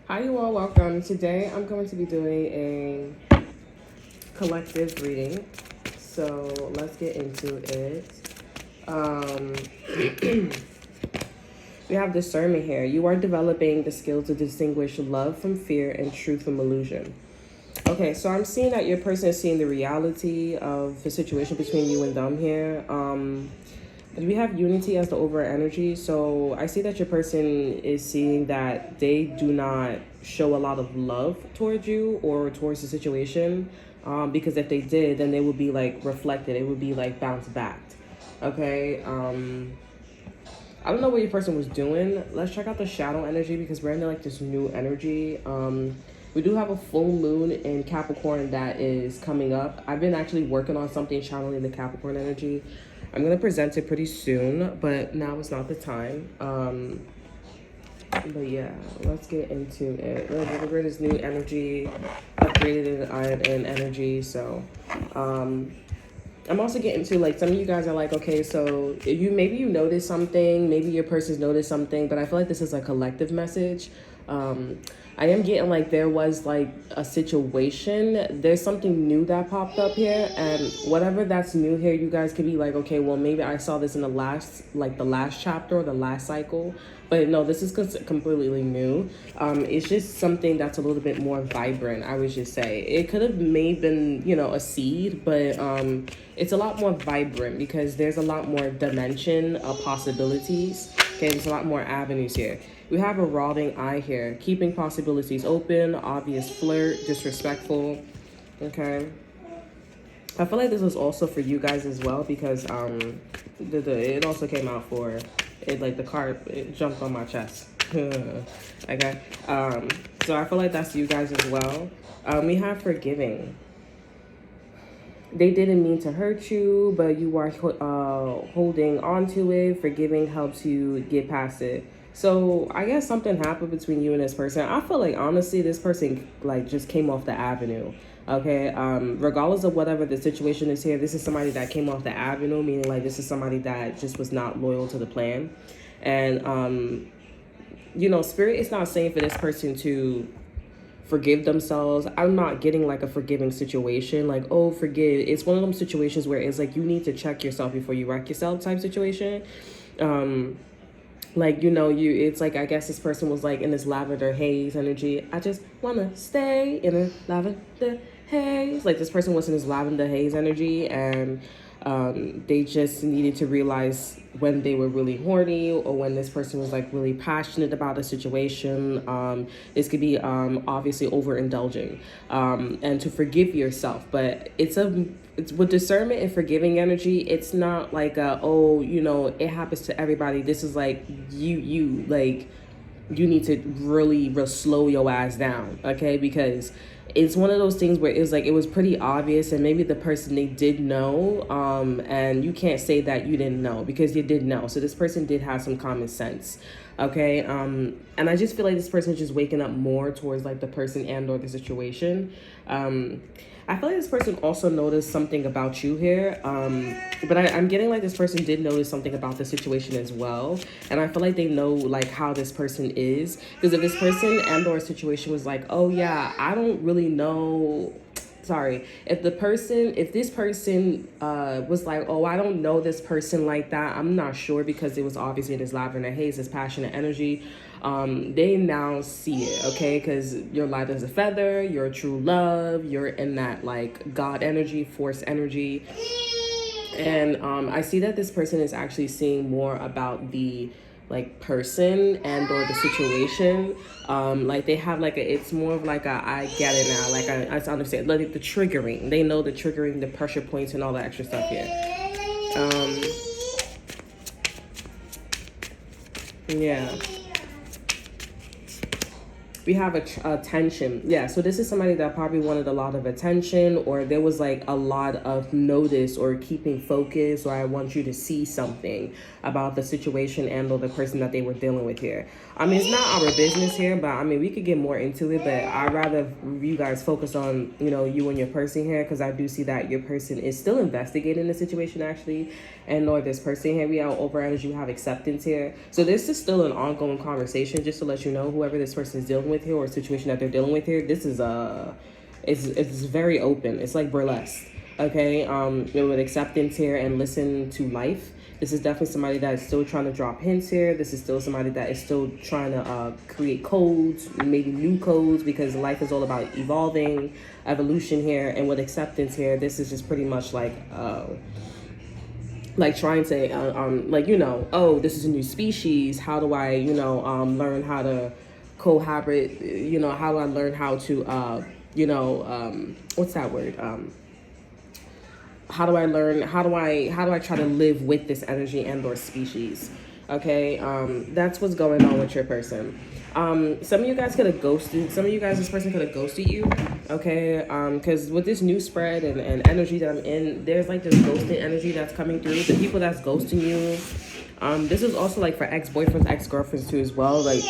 Hi, you all. Welcome. Today I'm going to be doing a collective reading. So let's get into it. Um, we have discernment here. You are developing the skill to distinguish love from fear and truth from illusion. Okay, so I'm seeing that your person is seeing the reality of the situation between you and them here. We have unity as the over energy, so I see that your person is seeing that they do not show a lot of love towards you or towards the situation, because if they did, then they would be like reflected. It would be like bounced back. Okay. I don't know what your person was doing. Let's check out the shadow energy because we're in like this new energy. We do have a full moon in Capricorn that is coming up. I've been actually working on something channeling the Capricorn energy. I'm going to present it pretty soon, but now is not the time. But yeah, let's get into it. We're this new energy, upgraded in energy. So I'm also getting to like some of you guys are like, okay, so maybe you noticed something, maybe your person's noticed something, but I feel like this is a collective message. I am getting like there was like a situation, there's something new that popped up here, and whatever that's new here, you guys could be like, okay, well maybe I saw this in the last chapter or the last cycle, but no, this is completely new. It's just something that's a little bit more vibrant, I would just say. It could have maybe been, a seed, but it's a lot more vibrant because there's a lot more dimension of possibilities. Okay, there's a lot more avenues here. We have a rotting eye here, keeping possibilities open, obvious flirt, disrespectful. Okay. I feel like this was also for you guys as well because it also came out for it, like the card, it jumped on my chest. Okay. So I feel like that's you guys as well. We have forgiving. They didn't mean to hurt you, but you are holding on to it. Forgiving helps you get past it. So I guess something happened between you and this person. I feel like honestly, this person like just came off the avenue. Okay. Regardless of whatever the situation is here, this is somebody that came off the avenue, meaning like this is somebody that just was not loyal to the plan. And Spirit is not saying for this person to forgive themselves. I'm not getting like a forgiving situation, like, oh, forgive. It's one of them situations where it's like you need to check yourself before you wreck yourself type situation. It's like I guess this person was like in this lavender haze energy. I just wanna stay in a lavender haze. Like this person was in this lavender haze energy, and they just needed to realize when they were really horny or when this person was like really passionate about a situation. This could be obviously overindulging, and to forgive yourself. But it's with discernment and forgiving energy. It's not like it happens to everybody. This is like you need to really slow your ass down, okay? Because it's one of those things where it was pretty obvious, and maybe the person, they did know, and you can't say that you didn't know because you did know. So this person did have some common sense, okay? And I just feel like this person is just waking up more towards like the person and or the situation. I feel like this person also noticed something about you here, but I'm getting like this person did notice something about the situation as well, and I feel like they know like how this person is, because if this person and or situation was like, oh yeah, I don't really know, sorry, if this person was like, oh, I don't know this person like that, I'm not sure, because it was obviously in this lavender haze, this passionate energy. They now see it, okay? Because you're light as a feather, you're true love, you're in that like God energy, force energy. And I see that this person is actually seeing more about the like person and or the situation. Like they have like it's more of like I get it now, like I understand like the triggering, they know the triggering, the pressure points and all that extra stuff here. Yeah, we have attention. Yeah, so this is somebody that probably wanted a lot of attention, or there was like a lot of notice or keeping focus, or I want you to see something about the situation and or the person that they were dealing with here. I mean, it's not our business here, but I mean, we could get more into it, but I'd rather you guys focus on, you and your person here, because I do see that your person is still investigating the situation actually, and or this person here, we have over energy, we have acceptance here. So this is still an ongoing conversation, just to let you know, whoever this person is dealing with with here or a situation that they're dealing with here, this is it's very open. It's like burlesque. Okay, with acceptance here and listen to life. This is definitely somebody that is still trying to drop hints here. This is still somebody that is still trying to create codes, maybe new codes, because life is all about evolving, evolution here. And with acceptance here, this is just pretty much like trying to, like, you know, oh, this is a new species. How do I, you know, learn how to cohabit? You know, how do I learn how to, you know, what's that word? How do I learn, how do I try to live with this energy and or species? Okay, that's what's going on with your person. Some of you guys could have ghosted, this person could have ghosted you, okay? Because with this new spread and energy that I'm in, there's like this ghosting energy that's coming through. The people that's ghosting you, this is also like for ex-boyfriends, ex-girlfriends too as well. Like,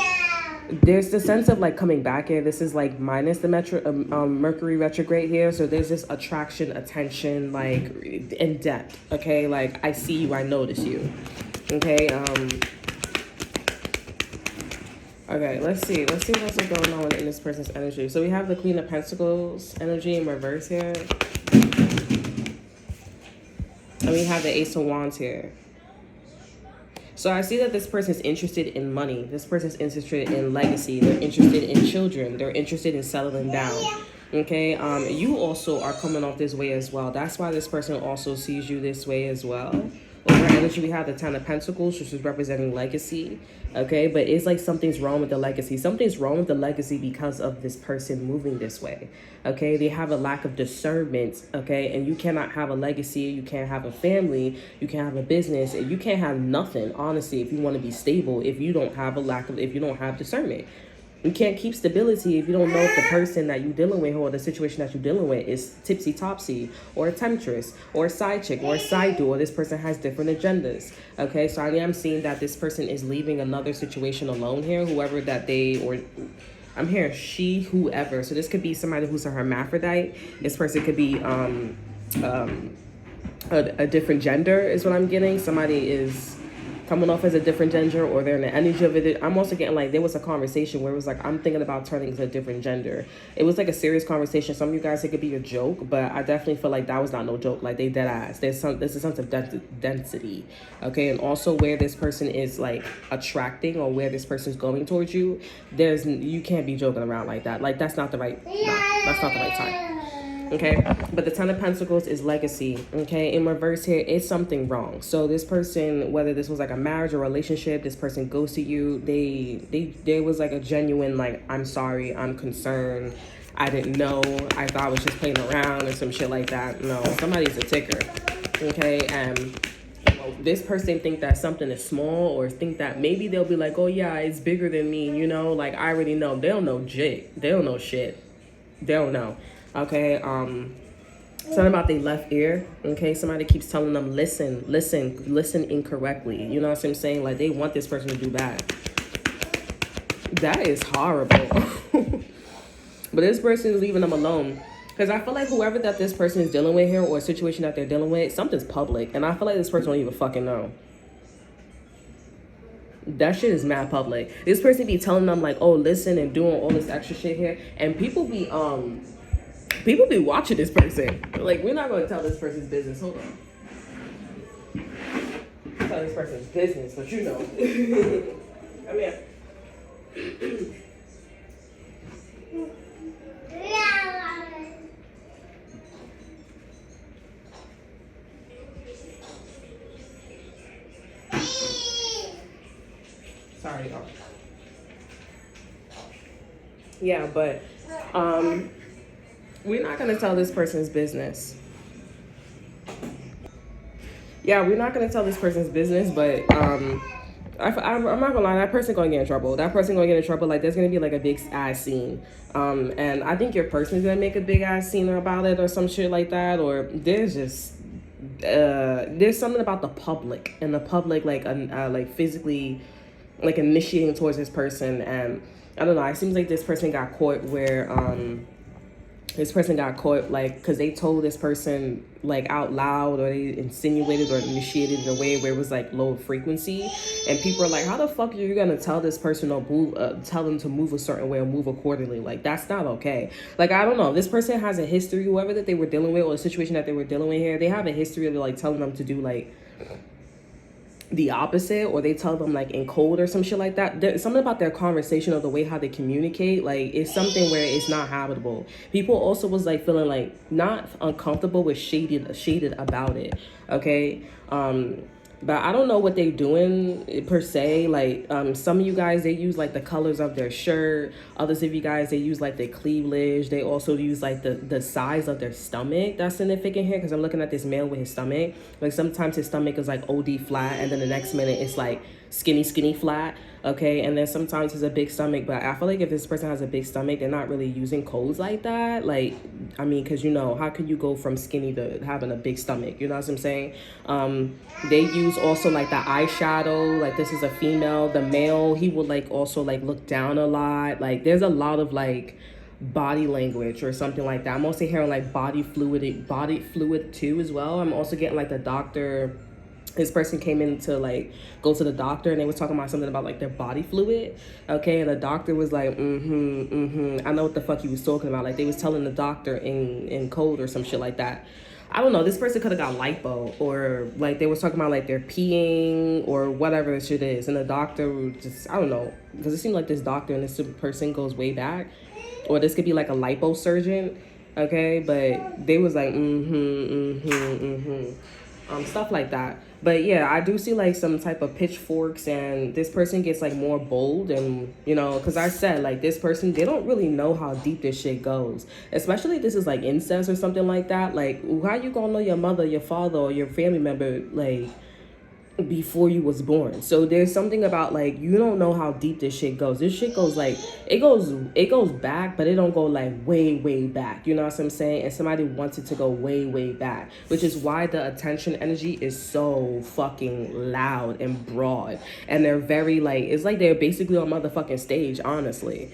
there's the sense of like coming back here. This is like minus the Mercury retrograde here. So there's this attraction, attention, like in depth. Okay, like I see you, I notice you. Okay. Okay, let's see what's going on in this person's energy. So we have the Queen of Pentacles energy in reverse here, and we have the Ace of Wands here. So I see that this person is interested in money. This person is interested in legacy. They're interested in children. They're interested in settling down. Okay, you also are coming off this way as well. That's why this person also sees you this way as well. Over energy, we have the Ten of Pentacles, which is representing legacy. Okay, but it's like something's wrong with the legacy. Something's wrong with the legacy because of this person moving this way. Okay, they have a lack of discernment. Okay, and you cannot have a legacy. You can't have a family. You can't have a business. You can't have nothing, honestly, if you want to be stable, if you don't have if you don't have discernment. You can't keep stability if you don't know if the person that you're dealing with or the situation that you're dealing with is tipsy-topsy or a temptress or a side chick or a side dude, or this person has different agendas. Okay, so I am seeing that this person is leaving another situation alone here, whoever that they, or I'm hearing she, whoever. So this could be somebody who's a hermaphrodite. This person could be a different gender is what I'm getting. Somebody is coming off as a different gender, or they're in the energy of it. I'm also getting like there was a conversation where it was like, I'm thinking about turning to a different gender. It was like a serious conversation. Some of you guys, it could be a joke, but I definitely feel like that was not no joke. Like they dead ass. There's a sense of density. Okay, and also where this person is like attracting, or where this person's going towards you, you can't be joking around like that. Like that's not the right time. Okay, but the Ten of Pentacles is legacy. Okay, in reverse here, it's something wrong. So this person, whether this was like a marriage or relationship, this person ghosted you. There was like a genuine like, I'm sorry, I'm concerned, I didn't know, I thought I was just playing around or some shit like that. No, somebody's a ticker. Okay, and this person think that something is small, or think that maybe they'll be like, oh yeah, it's bigger than me, you know, like I already know. They don't know shit. They don't know shit. They don't know. Okay, something about their left ear. Okay, somebody keeps telling them, listen incorrectly. You know what I'm saying? Like they want this person to do bad. That is horrible. But this person is leaving them alone. Because I feel like whoever that this person is dealing with here, or a situation that they're dealing with, something's public. And I feel like this person don't even fucking know. That shit is mad public. This person be telling them like, oh, listen, and doing all this extra shit here. And people be watching this person. Like, we're not going to tell this person's business. Hold on. Tell this person's business, but you know. Come here. Sorry, y'all. Yeah, but we're not going to tell this person's business. Yeah, we're not going to tell this person's business, but I'm not going to lie, that person going to get in trouble. That person going to get in trouble. Like, there's going to be like a big ass scene. And I think your person is going to make a big ass scene about it or some shit like that. Or there's just, there's something about the public, and the public like physically like initiating towards this person. And I don't know, it seems like this person got caught where this person got caught, like, because they told this person, like, out loud, or they insinuated or initiated in a way where it was, like, low frequency. And people are like, how the fuck are you gonna tell this person or tell them to move a certain way or move accordingly? Like, that's not okay. Like, I don't know. This person has a history, whoever that they were dealing with, or the situation that they were dealing with here, they have a history of, like, telling them to do, like, the opposite, or they tell them, like, in code or some shit like that. There's something about their conversation or the way how they communicate, like, it's something where it's not habitable. People also was, like, feeling, like, not uncomfortable with shaded about it, okay? But I don't know what they're doing per se. Like, some of you guys, they use, like, the colors of their shirt. Others of you guys, they use, like, their cleavage. They also use, like, the size of their stomach. That's significant here, because I'm looking at this male with his stomach. Like, sometimes his stomach is, like, OD flat, and then the next minute it's, like, skinny flat, okay? And then sometimes it's a big stomach. But I feel like if this person has a big stomach, they're not really using codes like that. Like, I mean, because, you know, how can you go from skinny to having a big stomach? You know what I'm saying? They use also, like, the eyeshadow. Like, this is a female. The male, he would, like, also, like, look down a lot. Like, there's a lot of, like, body language or something like that. I'm also hearing, like, body fluid too as well. I'm also getting, like, the doctor. This person came in to, like, go to the doctor, and they was talking about something about, like, their body fluid, okay? And the doctor was like, I know what the fuck he was talking about. Like, they was telling the doctor in code or some shit like that. I don't know. This person could have got lipo, or, like, they was talking about, like, they're peeing or whatever the shit is. And the doctor just, I don't know, because it seemed like this doctor and this person goes way back. Or this could be, like, a lipo surgeon, okay? But they was like, stuff like that. But yeah, I do see, like, some type of pitchforks, and this person gets, like, more bold. And, you know, because I said, like, this person, they don't really know how deep this shit goes, especially if this is, like, incest or something like that. Like, how you gonna know your mother, your father, or your family member, like, before you was born? So there's something about, like, you don't know how deep this shit goes. This shit goes, like, it goes back, but it don't go, like, way back. You know what I'm saying? And somebody wants it to go way back, which is why the attention energy is so fucking loud and broad. And they're very, like, it's like they're basically on motherfucking stage, honestly.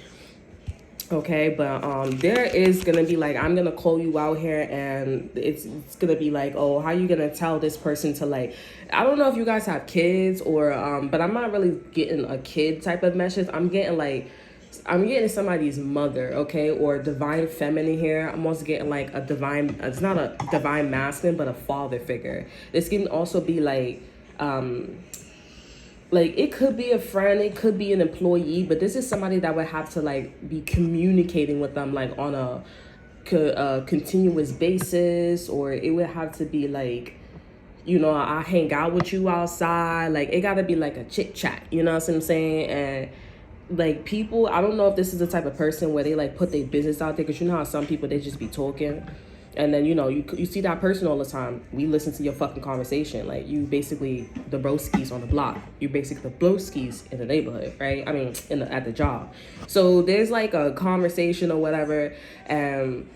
Okay, but there is gonna be, like, I'm gonna call you out here, and it's gonna be like, oh, how you gonna tell this person to, like, I don't know if you guys have kids, or but I'm not really getting a kid type of message. I'm getting somebody's mother, okay, or divine feminine here. I'm also getting, like, a divine, it's not a divine masculine, but a father figure. This can also be, like, it could be a friend, it could be an employee, but this is somebody that would have to, like, be communicating with them, like, on a continuous basis, or it would have to be, like, you know, I hang out with you outside. Like, it gotta be, like, a chit chat, you know what I'm saying? And, like, people, I don't know if this is the type of person where they, like, put their business out there, because you know how some people, they just be talking. And then, you know, you see that person all the time. We listen to your fucking conversation. Like, you basically the broskies on the block. You basically the broskies in the neighborhood, right? I mean, at the job. So there's, like, a conversation or whatever. And,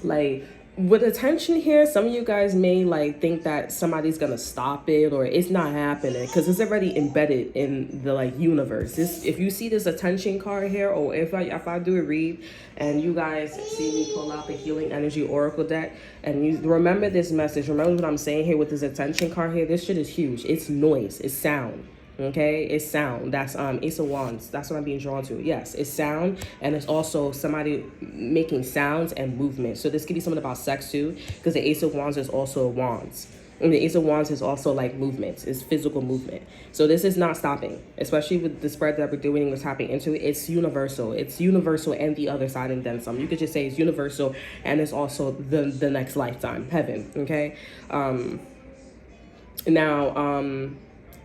like, with attention here, some of you guys may, like, think that somebody's gonna stop it, or it's not happening, because it's already embedded in the, like, universe. If you see this attention card here, or if I do a read and you guys see me pull out the Healing Energy Oracle deck, and you remember this message, remember what I'm saying here with this attention card here. This shit is huge. It's noise, it's sound. Okay, it's sound. That's Ace of Wands. That's what I'm being drawn to. Yes, it's sound, and it's also somebody making sounds and movement. So this could be something about sex too, because the Ace of Wands is also wands. And the Ace of Wands is also, like, movements. It's physical movement. So this is not stopping, especially with the spread that we're doing, what's happening into it. It's universal. It's universal and the other side, and then some. You could just say it's universal, and it's also the next lifetime, heaven. Okay.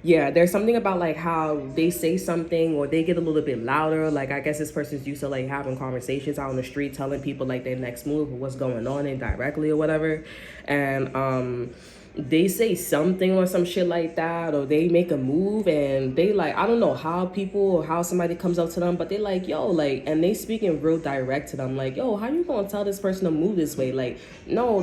Yeah, there's something about, like, how they say something, or they get a little bit louder. Like, I guess this person's used to, like, having conversations out on the street, telling people, like, their next move or what's going on indirectly or whatever. And they say something or some shit like that, or they make a move, and they, like, I don't know how people or how somebody comes up to them, but they, like, yo, like, and they speaking real direct to them, like, yo, how you gonna tell this person to move this way? Like, no,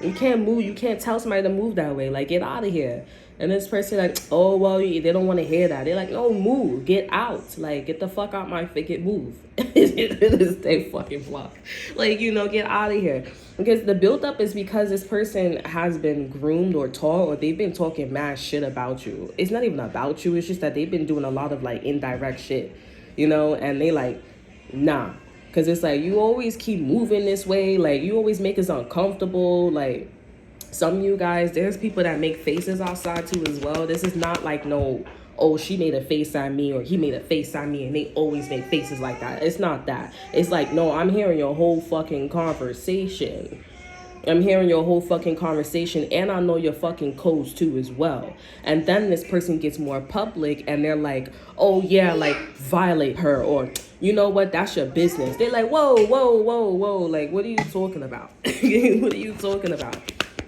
you can't move. You can't tell somebody to move that way. Like, get out of here. And this person like, oh, well, they don't want to hear that. They're like, no, move, get out. Like, get the fuck out my face, move. Stay fucking blocked. Like, you know, get out of here. Because the buildup is because this person has been groomed or taught, or they've been talking mad shit about you. It's not even about you. It's just that they've been doing a lot of like indirect shit, you know, and they like, nah. Because it's like, you always keep moving this way. Like, you always make us uncomfortable. Like, some of you guys, there's people that make faces outside too as well. This is not like no, oh, she made a face at me or he made a face at me and they always make faces like that. It's not that. It's like, no, I'm hearing your whole fucking conversation. I'm hearing your whole fucking conversation and I know your fucking codes too as well. And then this person gets more public and they're like, oh yeah, like violate her, or you know what, that's your business. They're like, whoa, whoa, whoa, whoa. Like, what are you talking about? What are you talking about?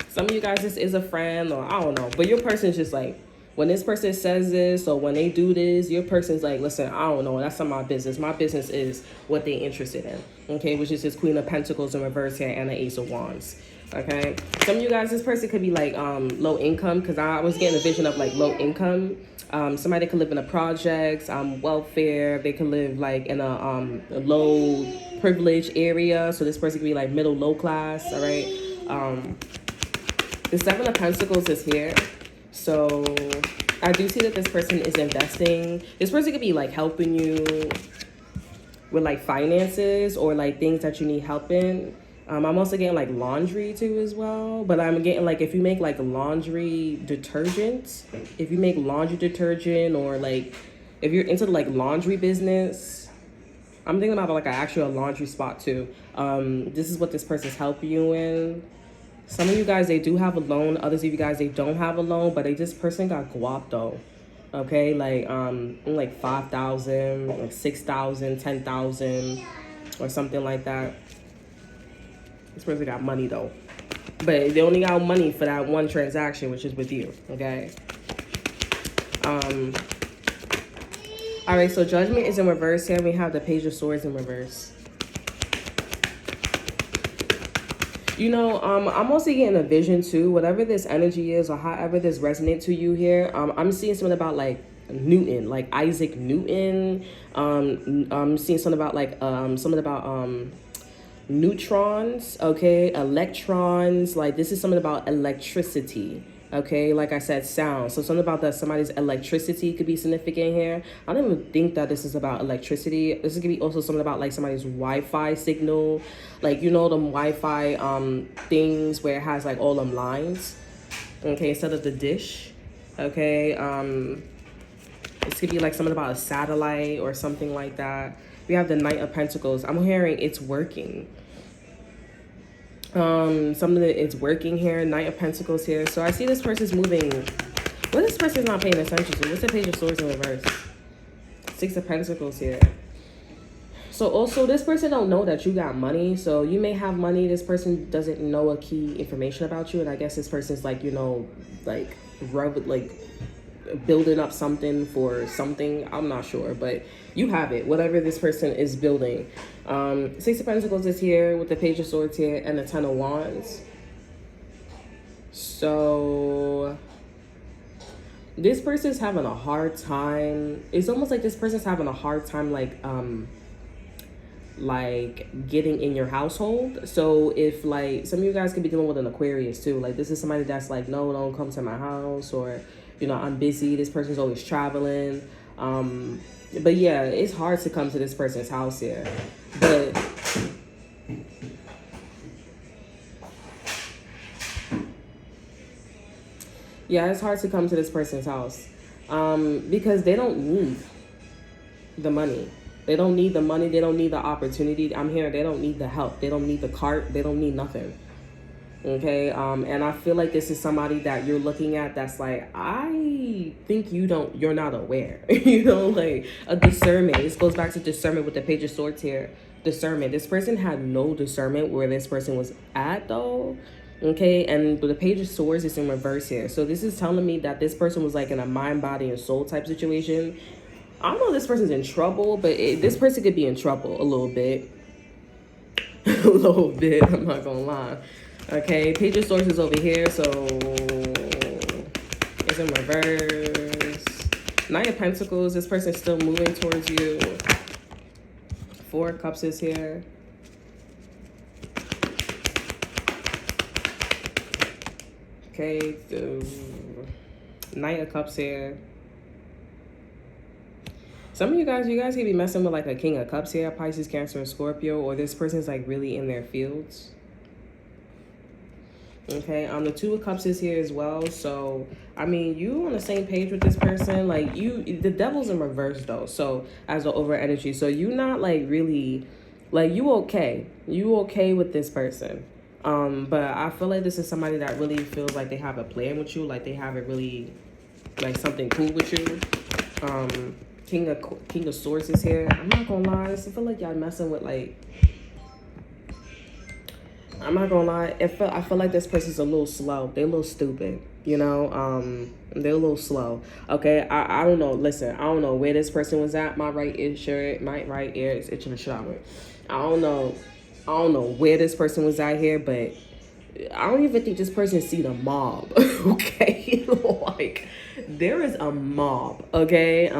Some of you guys, this is a friend or I don't know, but your person's just like, when this person says this or when they do this, your person's like, listen, I don't know, that's not my business. My business is what they're interested in, okay, which is this Queen of Pentacles in reverse here and the Ace of Wands, okay? Some of you guys, this person could be like low income, because I was getting a vision of like low income. Somebody could live in a projects, welfare. They could live like in a low privilege area. So this person could be like middle, low class, all right? The Seven of Pentacles is here. So I do see that this person is investing. This person could be like helping you with like finances or like things that you need help in. I'm also getting like laundry too as well. But I'm getting like if you make like laundry detergent, or like if you're into like laundry business, I'm thinking about like an actual laundry spot too. This is what this person's helping you in. Some of you guys, they do have a loan. Others of you guys, they don't have a loan, but this person got guap though. Okay, like 5,000, like 6,000, 10,000, or something like that. This person got money though, but they only got money for that one transaction, which is with you. Okay. All right. So Judgment is in reverse here. We have the Page of Swords in reverse. You know, I'm also getting a vision too. Whatever this energy is or however this resonates to you here, I'm seeing something about like Newton, like Isaac Newton. I'm seeing something about like neutrons, okay, electrons. Like this is something about electricity. Okay, like I said, sound. So something about that somebody's electricity could be significant here. I don't even think that this is about electricity. This is gonna be also something about like somebody's Wi-Fi signal, like you know them Wi-Fi things where it has like all them lines. Okay, instead of the dish. Okay, this could be like something about a satellite or something like that. We have the Knight of Pentacles. I'm hearing it's working. Something that it's working here. Knight of Pentacles here. So I see this person's moving. What this person's not paying attention to? What's the Page of Swords in reverse? Six of Pentacles here. So also this person don't know that you got money. So you may have money. This person doesn't know a key information about you. And I guess this person's like, you know, like building up something for something. I'm not sure, but you have it, whatever this person is building. Six of Pentacles is here with the Page of Swords here and the Ten of Wands. So this person's having a hard time. It's almost like this person's having a hard time like getting in your household. So if like some of you guys could be dealing with an Aquarius too, like this is somebody that's like, no, don't come to my house, or you know, I'm busy. This person's always traveling. But yeah, it's hard to come to this person's house here. But yeah, it's hard to come to this person's house because they don't need the money. They don't need the money. They don't need the opportunity. I'm hearing they don't need the help. They don't need the cart. They don't need nothing. Okay, and I feel like this is somebody that you're looking at that's like, I think you're not aware. You know, like a discernment. This goes back to discernment with the Page of Swords here. Discernment. This person had no discernment where this person was at though. Okay, and the Page of Swords is in reverse here. So this is telling me that this person was like in a mind, body, and soul type situation. I don't know if this person's in trouble, but this person could be in trouble a little bit. A little bit, I'm not gonna lie. Okay, Page of Swords is over here, so it's in reverse. Knight of Pentacles, this person's still moving towards you. Four of Cups is here. Okay, the Knight of Cups here. Some of you guys could be messing with like a King of Cups here, Pisces, Cancer, and Scorpio, or this person's like really in their fields. Okay, the Two of Cups is here as well. So, I mean, you on the same page with this person. Like, the Devil's in reverse, though. So, as the over energy. So, you not, like, really, like, you okay. You okay with this person. But I feel like this is somebody that really feels like they have a plan with you. Like, they have it really, like, something cool with you. King of Swords is here. I'm not gonna lie. I feel like y'all messing with, like, I'm not gonna lie, I feel like this person's a little slow. They're a little stupid, you know? They're a little slow. Okay, I don't know. Listen, I don't know where this person was at. My right ear is itching to shower. I don't know where this person was at here, but I don't even think this person see the mob. Okay? Like, there is a mob, okay?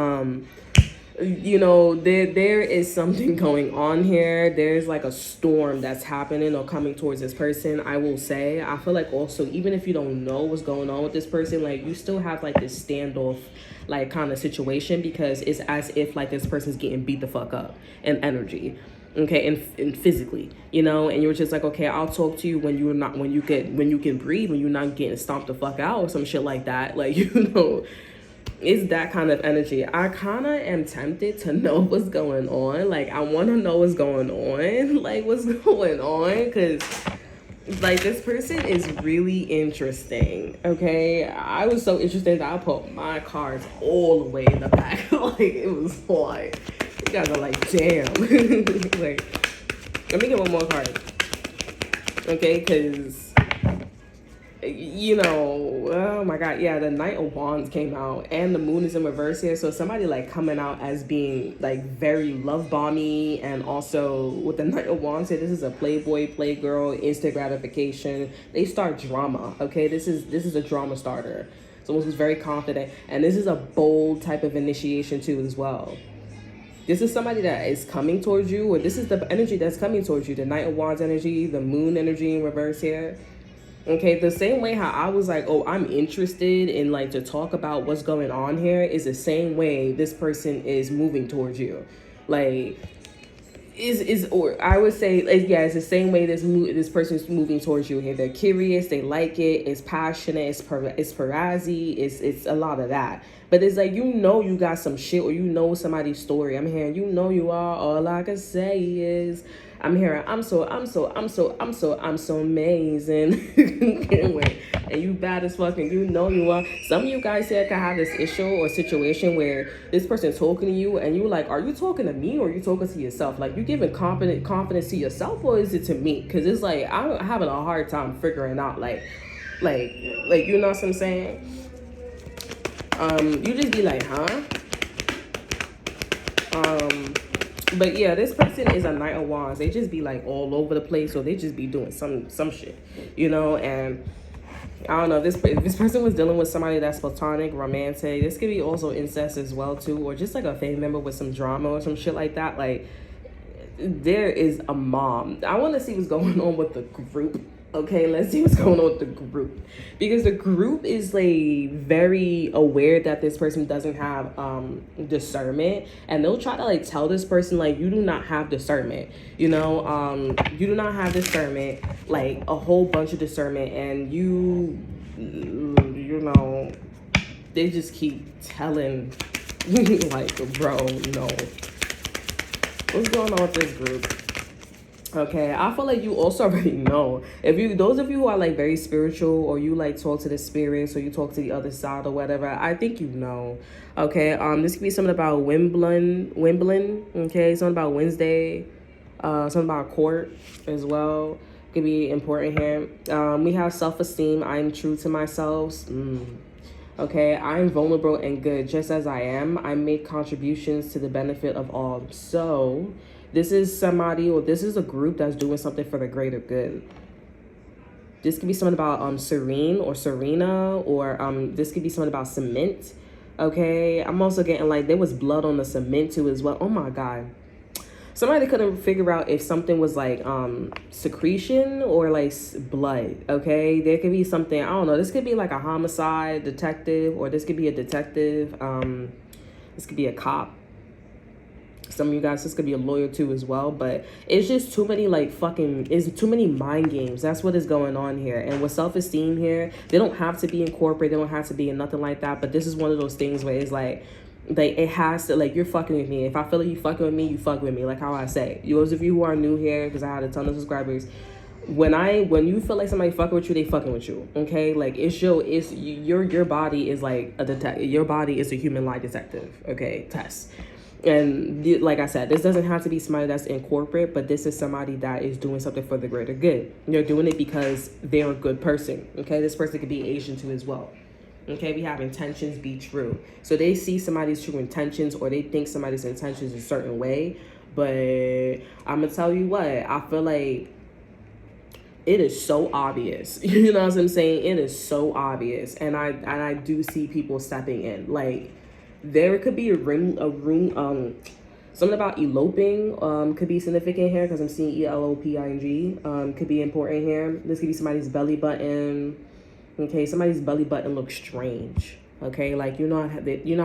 You know, there is something going on here. There's like a storm that's happening or coming towards this person. I will say, I feel like also, even if you don't know what's going on with this person, like, you still have like this standoff like kind of situation, because it's as if like this person's getting beat the fuck up in energy, okay, and physically, you know, and you're just like, okay, I'll talk to you when you can breathe, when you're not getting stomped the fuck out or some shit like that. Like, you know, it's that kind of energy. I kind of am tempted to know what's going on. Like, I want to know what's going on. Like, what's going on? Because, like, this person is really interesting, okay? I was so interested that I put my cards all the way in the back. Like, it was like, you guys are like, damn. Like, let me get one more card. Okay, because, you know, oh my god, yeah, the Knight of Wands came out and the Moon is in reverse here. So somebody like coming out as being like very love bomby, and also with the Knight of Wands here, this is a playboy, playgirl, instant gratification. They start drama, okay? This is a drama starter. Someone who's very confident, and this is a bold type of initiation too as well. This is somebody that is coming towards you, or this is the energy that's coming towards you. The Knight of Wands energy, the Moon energy in reverse here. Okay, the same way how I was like, oh, I'm interested in like to talk about what's going on here, is the same way this person is moving towards you. Like, or I would say, yeah, it's the same way this person's moving towards you here. They're curious, they like it, it's passionate, it's parazzi, it's a lot of that. But it's like, you know, you got some shit, or you know somebody's story. I'm hearing, you know, you are. All I can say is, I'm hearing, I'm so amazing. Anyway, and you bad as fuck, and you know you are. Some of you guys here can have this issue or situation where this person's talking to you, and you like, are you talking to me, or are you talking to yourself? Like, you giving confidence to yourself, or is it to me? Because it's like, I'm having a hard time figuring out, like, you know what I'm saying? You just be like, huh? But yeah, this person is a Knight of Wands. They just be like all over the place, or they just be doing some shit, you know. And I don't know, if this person was dealing with somebody that's platonic, romantic, this could be also incest as well too, or just like a family member with some drama or some shit like that. Like, there is a mom. I want to see what's going on with the group. Okay, let's see what's going on with the group, because the group is like very aware that this person doesn't have discernment, and they'll try to like tell this person like, you do not have discernment, you know, you do not have discernment, like a whole bunch of discernment, and you know, they just keep telling like, bro, no, what's going on with this group? Okay, I feel like you also already know. Those of you who are like very spiritual, or you like talk to the spirits, or you talk to the other side or whatever, I think you know. Okay, this could be something about Wimbledon. Okay, something about Wednesday, something about court as well. Could be important here. We have self-esteem. I'm true to myself. Okay, I'm vulnerable and good just as I am. I make contributions to the benefit of all. So this is somebody, or this is a group that's doing something for the greater good. This could be something about Serene or Serena, or this could be something about cement. Okay, I'm also getting like there was blood on the cement too as well. Oh my god. Somebody couldn't figure out if something was like secretion or like blood. Okay, there could be something, I don't know, this could be like a homicide detective, or this could be a detective, this could be a cop. Some of you guys, this could be a lawyer too as well, but it's just too many like fucking, it's too many mind games. That's what is going on here. And with self-esteem here, they don't have to be in corporate, they don't have to be in nothing like that, but this is one of those things where it's like it has to, like, you're fucking with me. If I feel like you fucking with me, you fuck with me. Like how I say, those of you who are new here, because I had a ton of subscribers, when you feel like somebody fucking with you, they fucking with you. Okay, like your body is like a detective. Your body is a human lie detective. Okay, test. And like I said, this doesn't have to be somebody that's in corporate, but this is somebody that is doing something for the greater good. They're doing it because they're a good person. Okay, this person could be Asian too as well. Okay, we have intentions be true. So they see somebody's true intentions, or they think somebody's intentions a certain way. But I'm gonna tell you what, I feel like it is so obvious. You know what I'm saying? It is so obvious, and I do see people stepping in. Like there could be a room. Something about eloping could be significant here, because I'm seeing ELOPING. Could be important here. This could be somebody's belly button. Okay, somebody's belly button looks strange. Okay, like you know how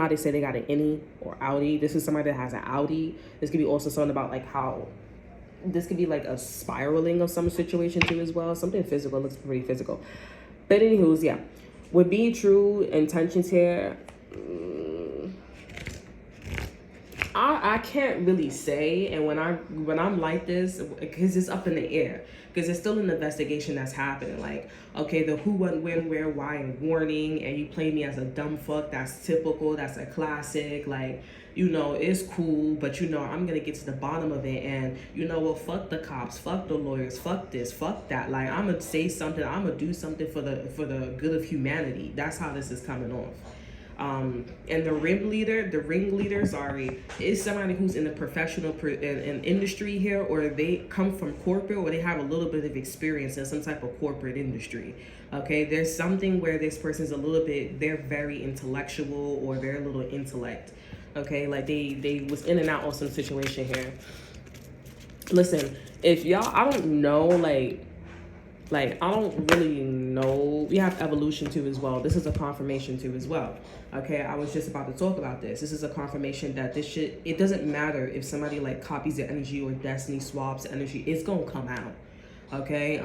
they say they got an innie or outie. This is somebody that has an outie. This could be also something about like how this could be like a spiraling of some situation too as well. Something physical, looks pretty physical. But anywho's, yeah, with being true intentions here, I can't really say. And when I'm like this, because it's up in the air, because it's still an investigation that's happening. Like, okay, the who, what, when, where, why, and warning, and you play me as a dumb fuck. That's typical. That's a classic. Like, you know, it's cool, but you know, I'm gonna get to the bottom of it. And you know, well, fuck the cops, fuck the lawyers, fuck this, fuck that. Like, I'm gonna say something. I'm gonna do something for the good of humanity. That's how this is coming off. And the ringleader, is somebody who's in the professional in industry here, or they come from corporate, or they have a little bit of experience in some type of corporate industry. Okay, there's something where this person's they're very intellectual, or they're a little intellect. Okay, like they was in and out of some situation here. Listen, if y'all, I don't know, like I don't really know. We have evolution too as well. This is a confirmation too as well. Okay, I was just about to talk about this. This is a confirmation that this shit, it doesn't matter if somebody like copies the energy or destiny swaps energy, it's gonna come out. Okay,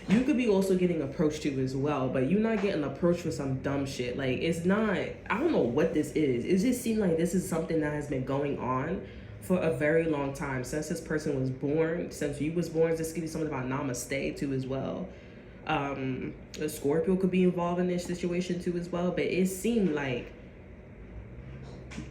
you could be also getting approached to as well, but you're not getting approached for some dumb shit. Like, it's not, I don't know what this is. It just seems like this is something that has been going on for a very long time, since this person was born, since you was born. This could be something about namaste too as well. A Scorpio could be involved in this situation too as well, but it seemed like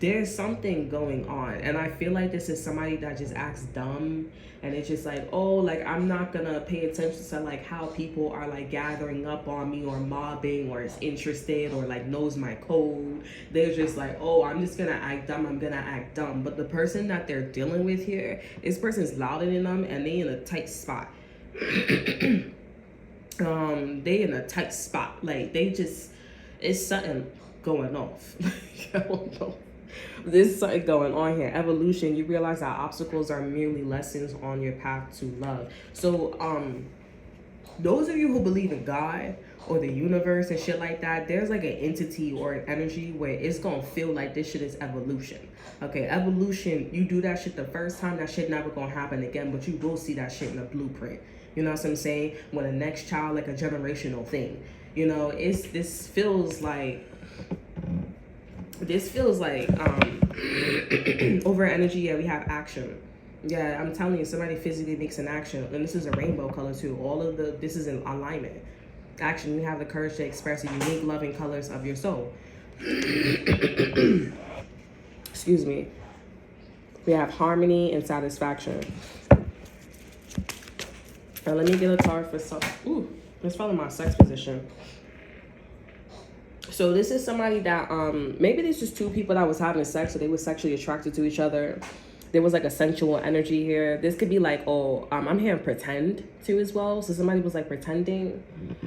there's something going on, and I feel like this is somebody that just acts dumb, and it's just like, oh, like I'm not gonna pay attention to like how people are like gathering up on me, or mobbing, or is interested, or like knows my code. They're just like, oh, I'm just gonna act dumb. But the person that they're dealing with here, this person's louder than them, and they in a tight spot. They in a tight spot. Like, they just, it's something going off. I don't know. There's something going on here. Evolution, you realize that obstacles are merely lessons on your path to love. So those of you who believe in God or the universe and shit like that, there's like an entity or an energy where it's gonna feel like this shit is evolution. Okay, evolution, you do that shit the first time, that shit never gonna happen again, but you will see that shit in the blueprint. You know what I'm saying? When the next child, like a generational thing. You know, this feels like over energy. Yeah, we have action. Yeah, I'm telling you, somebody physically makes an action, and this is a rainbow color too. This is in alignment. Action, you have the courage to express the unique loving colors of your soul. Excuse me. We have harmony and satisfaction. Now let me get a card for some. Ooh, let's follow my sex position. So this is somebody that maybe there's just two people that was having sex, so they were sexually attracted to each other. there was like a sensual energy here. This could be like, oh, I'm hearing pretend too as well. So somebody was like pretending.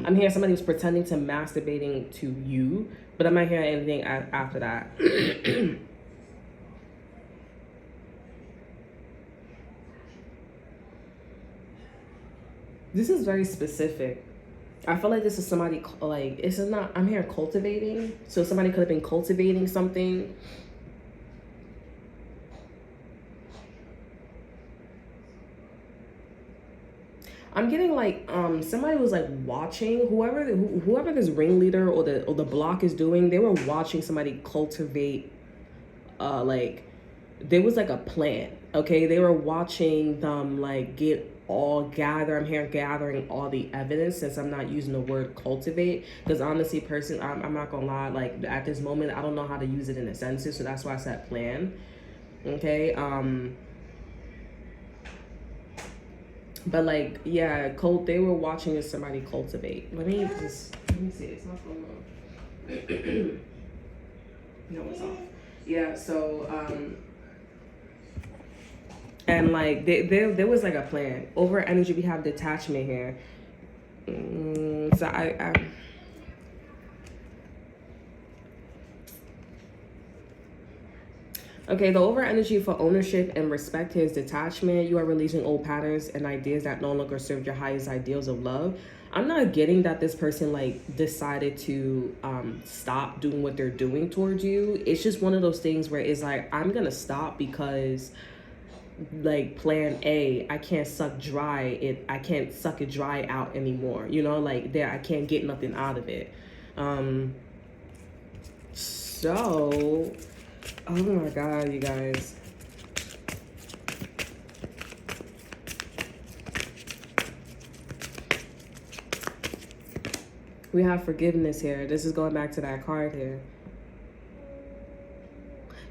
I'm hearing somebody was pretending to masturbating to you, but I'm not hearing anything after that. This is very specific. I feel like this is somebody, like, this is not, I'm here cultivating. So somebody could have been cultivating something. I'm getting like somebody was like watching whoever this ringleader or the block is doing. They were watching somebody cultivate, like there was like a plan. Okay, they were watching them like get all gather. I'm here gathering all the evidence, since I'm not using the word cultivate, because honestly, I'm not gonna lie, like at this moment I don't know how to use it in a sentence, so that's why I said plan. Okay, but like, yeah, they were watching somebody cultivate. Let me see. It's not going on. No, it's off. Yeah. So and like there was like a plan. Over energy, we have detachment here. So I okay, the over energy for ownership and respect here is detachment. You are releasing old patterns and ideas that no longer serve your highest ideals of love. I'm not getting that this person like decided to stop doing what they're doing towards you. It's just one of those things where it's like, I'm gonna stop because like plan A, I can't suck I can't suck it dry out anymore. You know, like I can't get nothing out of it. So oh my God, you guys. We have forgiveness here. This is going back to that card here.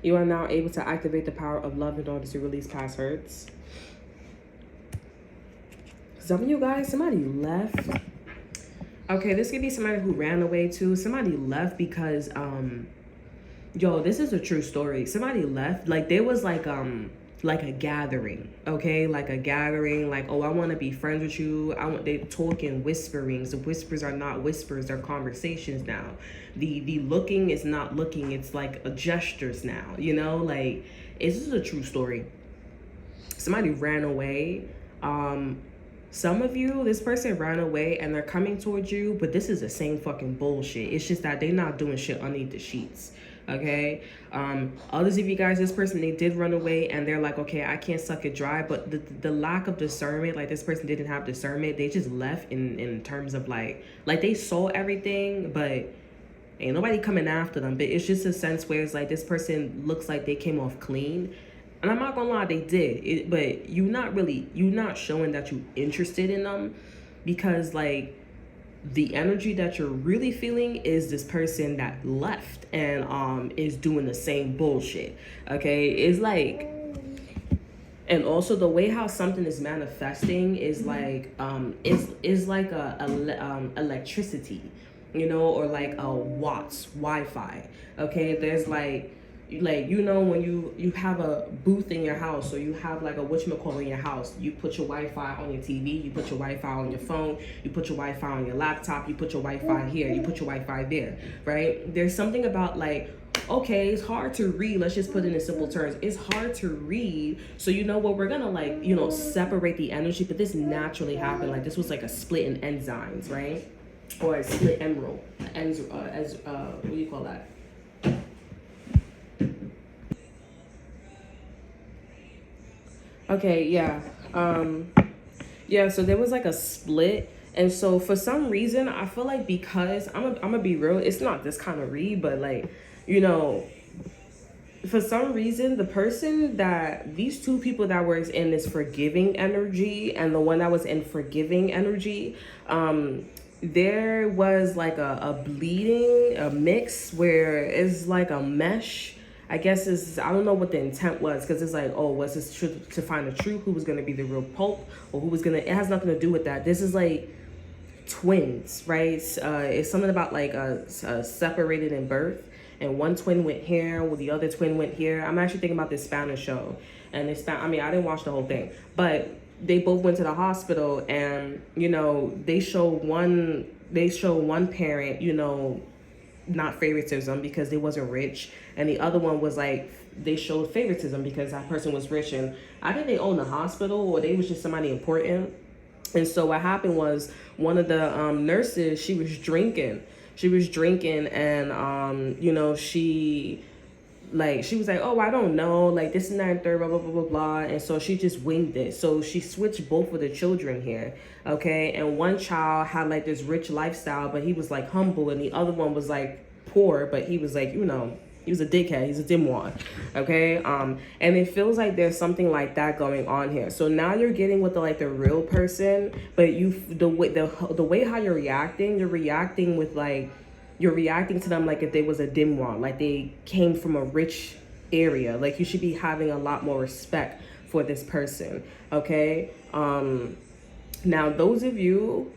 You are now able to activate the power of love in order to release past hurts. Some of you guys, somebody left. Okay, this could be somebody who ran away too. Somebody left because, yo, this is a true story. Somebody left, like there was like a gathering, okay? Like a gathering, like, oh, I want to be friends with you. They talk in whisperings. The whispers are not whispers, they're conversations now. The looking is not looking, it's like a gestures now, you know? Like, this is a true story. Somebody ran away. Some of you, this person ran away and they're coming towards you, but this is the same fucking bullshit. It's just that they're not doing shit underneath the sheets. Okay, others of you guys, this person, they did run away and they're like, okay, I can't suck it dry, but the lack of discernment, like this person didn't have discernment. They just left in terms of like they saw everything, but ain't nobody coming after them. But it's just a sense where it's like this person looks like they came off clean. And I'm not gonna lie, they did but you're not showing that you're interested in them, because like the energy that you're really feeling is this person that left and is doing the same bullshit. Okay, it's like, and also the way how something is manifesting is like is like a electricity, you know, or like a watts Wi-Fi. Okay, there's like you know, when you have a booth in your house, or you have like a whatchamacallit in your house, you put your Wi-Fi on your TV, you put your Wi-Fi on your phone, you put your Wi-Fi on your laptop, you put your Wi-Fi here, you put your Wi-Fi there, right? There's something about like, okay, it's hard to read, let's just put it in simple terms, it's hard to read, so you know what, we're gonna like, you know, separate the energy. But this naturally happened, like this was like a split in enzymes, right? Or a split emerald, what do you call that? Okay, yeah. Yeah, so there was like a split. And so for some reason, I feel like, because I'm gonna be real, it's not this kind of read, but like, you know, for some reason, these two people that were in this forgiving energy and the one that was in forgiving energy, there was like a bleeding, a mix where it's like a mesh. I guess I don't know what the intent was, because it's like, oh, was this to find the truth? Who was going to be the real Pope? Or who was going to, it has nothing to do with that. This is like twins, right? It's something about like separated in birth. And one twin went here, while the other twin went here. I'm actually thinking about this Spanish show. and it's found. I mean, I didn't watch the whole thing, but they both went to the hospital, and you know, they show one parent, you know, not favoritism because they wasn't rich, and the other one was like they showed favoritism because that person was rich, and I think they owned the hospital or they was just somebody important. And so what happened was one of the nurses, she was drinking, and you know, she was like, oh, I don't know, like this and that and third, blah blah blah blah blah. And so she just winged it. So she switched both of the children here, okay? And one child had like this rich lifestyle, but he was like humble, and the other one was like poor, but he was like, you know, he was a dickhead, he's a dimwad, okay? And it feels like there's something like that going on here. So now you're getting with the real person, but the way how you're reacting with like, you're reacting to them like if they was a dimwad, like they came from a rich area. Like you should be having a lot more respect for this person, okay? Now those of you,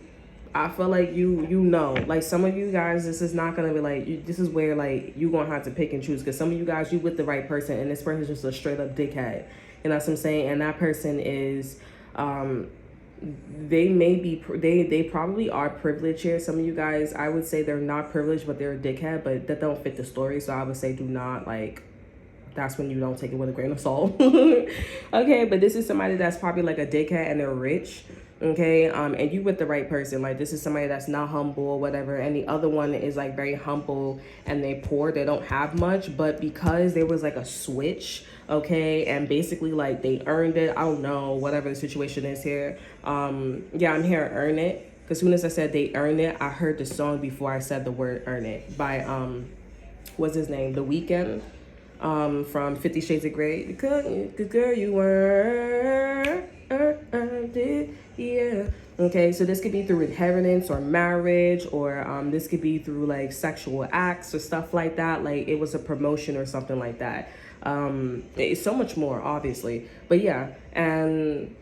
I feel like you know, like some of you guys, this is not gonna be like this is where like you gonna have to pick and choose, because some of you guys, you with the right person and this person's just a straight up dickhead, you know what I'm saying? And that person is they may be they probably are privileged here. Some of you guys, I would say they're not privileged, but they're a dickhead, but that don't fit the story. So I would say do not, like, that's when you don't take it with a grain of salt. Okay, but this is somebody that's probably like a dickhead and they're rich, okay? And you with the right person. Like this is somebody that's not humble or whatever, and the other one is like very humble and they poor, they don't have much, but because there was like a switch, okay, and basically like they earned it, I don't know, whatever the situation is here. Yeah, I'm here to earn it, because as soon as I said they earned it, I heard the song before I said the word earn it by what's his name, The Weeknd, from 50 Shades of Grey. Good girl you were, earned it, yeah. Okay, so this could be through inheritance or marriage, or this could be through like sexual acts or stuff like that. Like it was a promotion or something like that. It's so much more, obviously, but yeah. And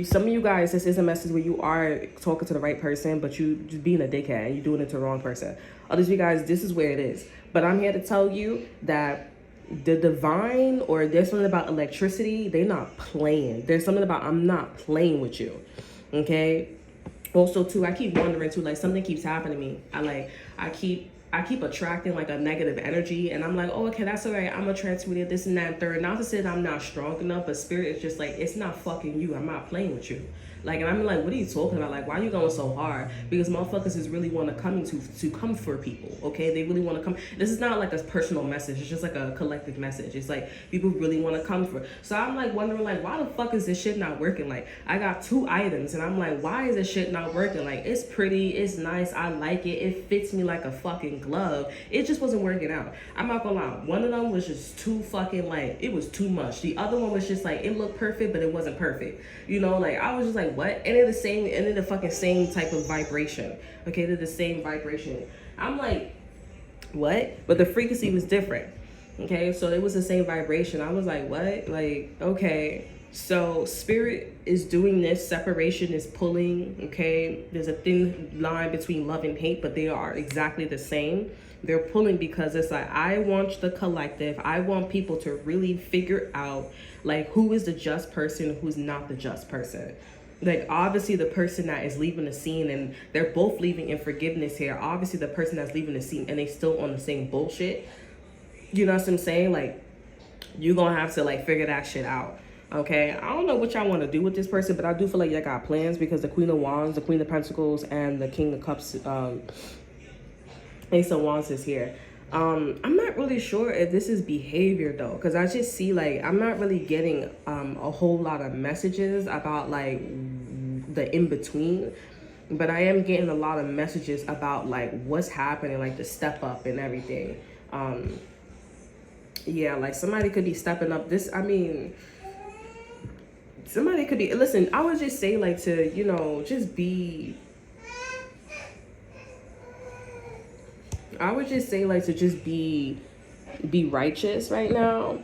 some of you guys, this is a message where you are talking to the right person, but you just being a dickhead and you're doing it to the wrong person. Others of you guys, this is where it is. But I'm here to tell you that the divine, or there's something about electricity, they're not playing. There's something about, I'm not playing with you, okay? Also too, I keep wondering too, like something keeps happening to me. I keep attracting like a negative energy, and I'm like, oh, okay, that's all right. I'm gonna transmute it, this and that and third. Not to say that I'm not strong enough, but spirit is just like, it's not fucking you. I'm not playing with you. Like, and I'm like, what are you talking about? Like, why are you going so hard? Because motherfuckers is really want to come for people, okay? They really want to come. This is not like a personal message. It's just like a collective message. It's like people really want to come for. So I'm like wondering, like, why the fuck is this shit not working? Like, I got 2 items, and I'm like, why is this shit not working? Like, it's pretty, it's nice, I like it, it fits me like a fucking glove. It just wasn't working out. I'm not gonna lie. One of them was just too fucking, like, it was too much. The other one was just like, it looked perfect, but it wasn't perfect. You know, like, I was just like, what? And they're the fucking same type of vibration. Okay, they're the same vibration. I'm like, what? But the frequency was different. Okay, so it was the same vibration. I was like, what? Like, okay. So spirit is doing this. Separation is pulling. Okay, there's a thin line between love and hate, but they are exactly the same. They're pulling because it's like, I want the collective. I want people to really figure out like who is the just person, who's not the just person. Like, obviously the person that is leaving the scene, and they're both leaving in forgiveness here. Obviously the person that's leaving the scene and they still on the same bullshit. You know what I'm saying? Like, you're gonna have to like figure that shit out. Okay, I don't know what y'all want to do with this person, but I do feel like y'all got plans, because the Queen of Wands, the Queen of Pentacles, and the King of Cups, Ace of Wands is here. I'm not really sure if this is behavior though, because I just see like, I'm not really getting a whole lot of messages about like the in-between, but I am getting a lot of messages about like what's happening, like the step up and everything. Yeah, like somebody could be stepping up. This, I mean, somebody could be, listen, I would just say like to, you know, just be, I would just say like to just be righteous right now.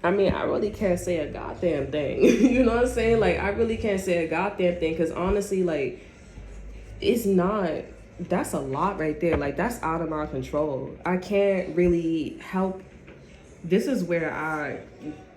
I mean, I really can't say a goddamn thing. You know what I'm saying? Like, I really can't say a goddamn thing, because honestly, like, it's not, that's a lot right there. Like, that's out of my control. I can't really help. This is where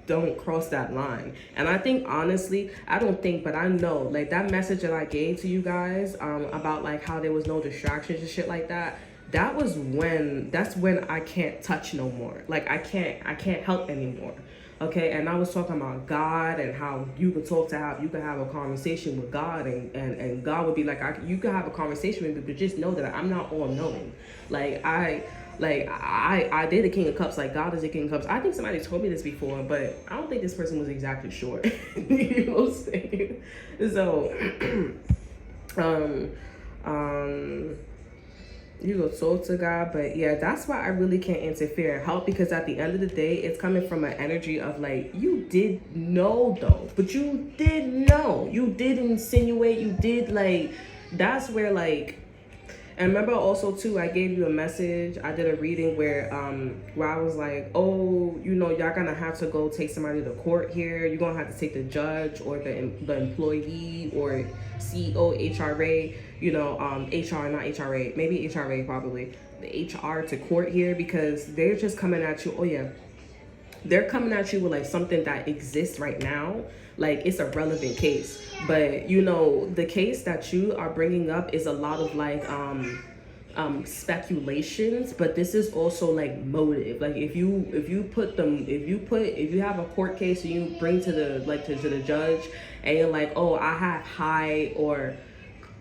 don't cross that line. And I think, honestly, I don't think, but I know, like, that message that I gave to you guys about like how there was no distractions and shit like that, that's when I can't touch no more. Like, I can't help anymore. Okay, and I was talking about God and how you could you could have a conversation with God, and God would be like, you could have a conversation with me, but just know that I'm not all knowing. I did the King of Cups, like God is the King of Cups. I think somebody told me this before, but I don't think this person was exactly sure. You know what I'm saying? So, you go talk to God, but yeah, that's why I really can't interfere and help, because at the end of the day, it's coming from an energy of like, you did know though, but you did know, you did insinuate, you did like, that's where like, and remember also too, I gave you a message, I did a reading where I was like, oh, you know, y'all gonna have to go take somebody to court here. You're gonna have to take the judge or the employee or CEO, HRA, you know, HR, not HRA, maybe HRA probably, the HR to court here, because they're just coming at you, oh yeah, they're coming at you with like something that exists right now, like it's a relevant case. But you know, the case that you are bringing up is a lot of like speculations, but this is also like motive. Like if you have a court case and you bring to the judge, and you're like, oh, I have high or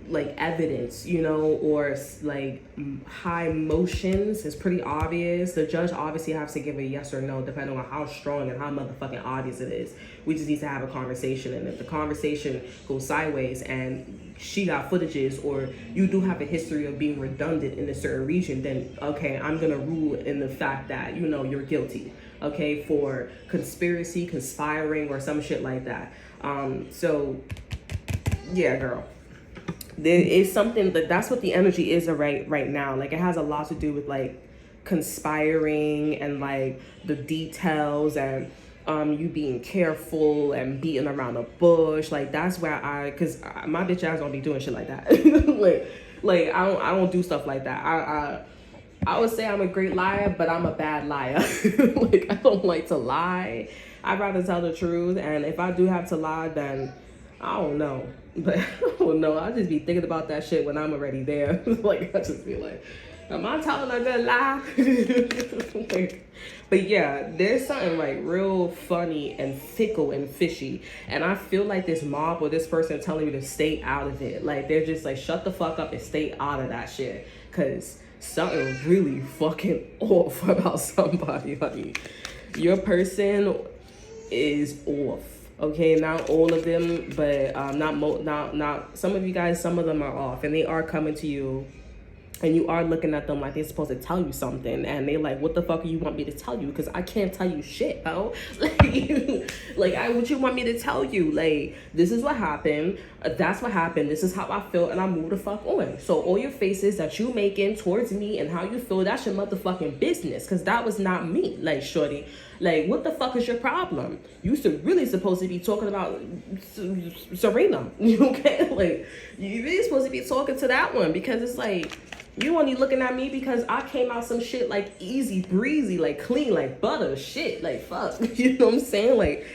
like evidence, you know, or like high motions, is pretty obvious. The judge obviously has to give a yes or no depending on how strong and how motherfucking obvious it is. We just need to have a conversation, and if the conversation goes sideways and she got footages, or you do have a history of being redundant in a certain region, then okay, I'm gonna rule in the fact that, you know, you're guilty, okay, for conspiracy, conspiring, or some shit like that. So yeah, girl, there is something that's what the energy is right now. Like, it has a lot to do with like conspiring and like the details, and you being careful and beating around the bush. Like, that's where because my bitch ass don't be doing shit like that. like I don't do stuff like that. I would say I'm a great liar, but I'm a bad liar. Like, I don't like to lie. I'd rather tell the truth, and if I do have to lie, then I don't know. But I don't know. I just be thinking about that shit when I'm already there. Like, I just be like, am I telling a good lie? But yeah, there's something like real funny and fickle and fishy. And I feel like this mob or this person telling me to stay out of it. Like, they're just like, shut the fuck up and stay out of that shit. Because something really fucking off about somebody, honey. Your person is off. Okay, not all of them, but not some of you guys, some of them are off, and they are coming to you, and you are looking at them like they're supposed to tell you something, and they like, what the fuck do you want me to tell you? Because I can't tell you shit, bro. What you want me to tell you? Like, this is what happened. That's what happened. This is how I feel, and I move the fuck on. So all your faces that you making towards me and how you feel, that's your motherfucking business, because that was not me. Like, shorty, like, what the fuck is your problem? You really supposed to be talking about Serena, okay? Like, you really supposed to be talking to that one, because it's like, you only looking at me because I came out some shit like easy breezy, like clean, like butter shit, like fuck. You know what I'm saying? Like,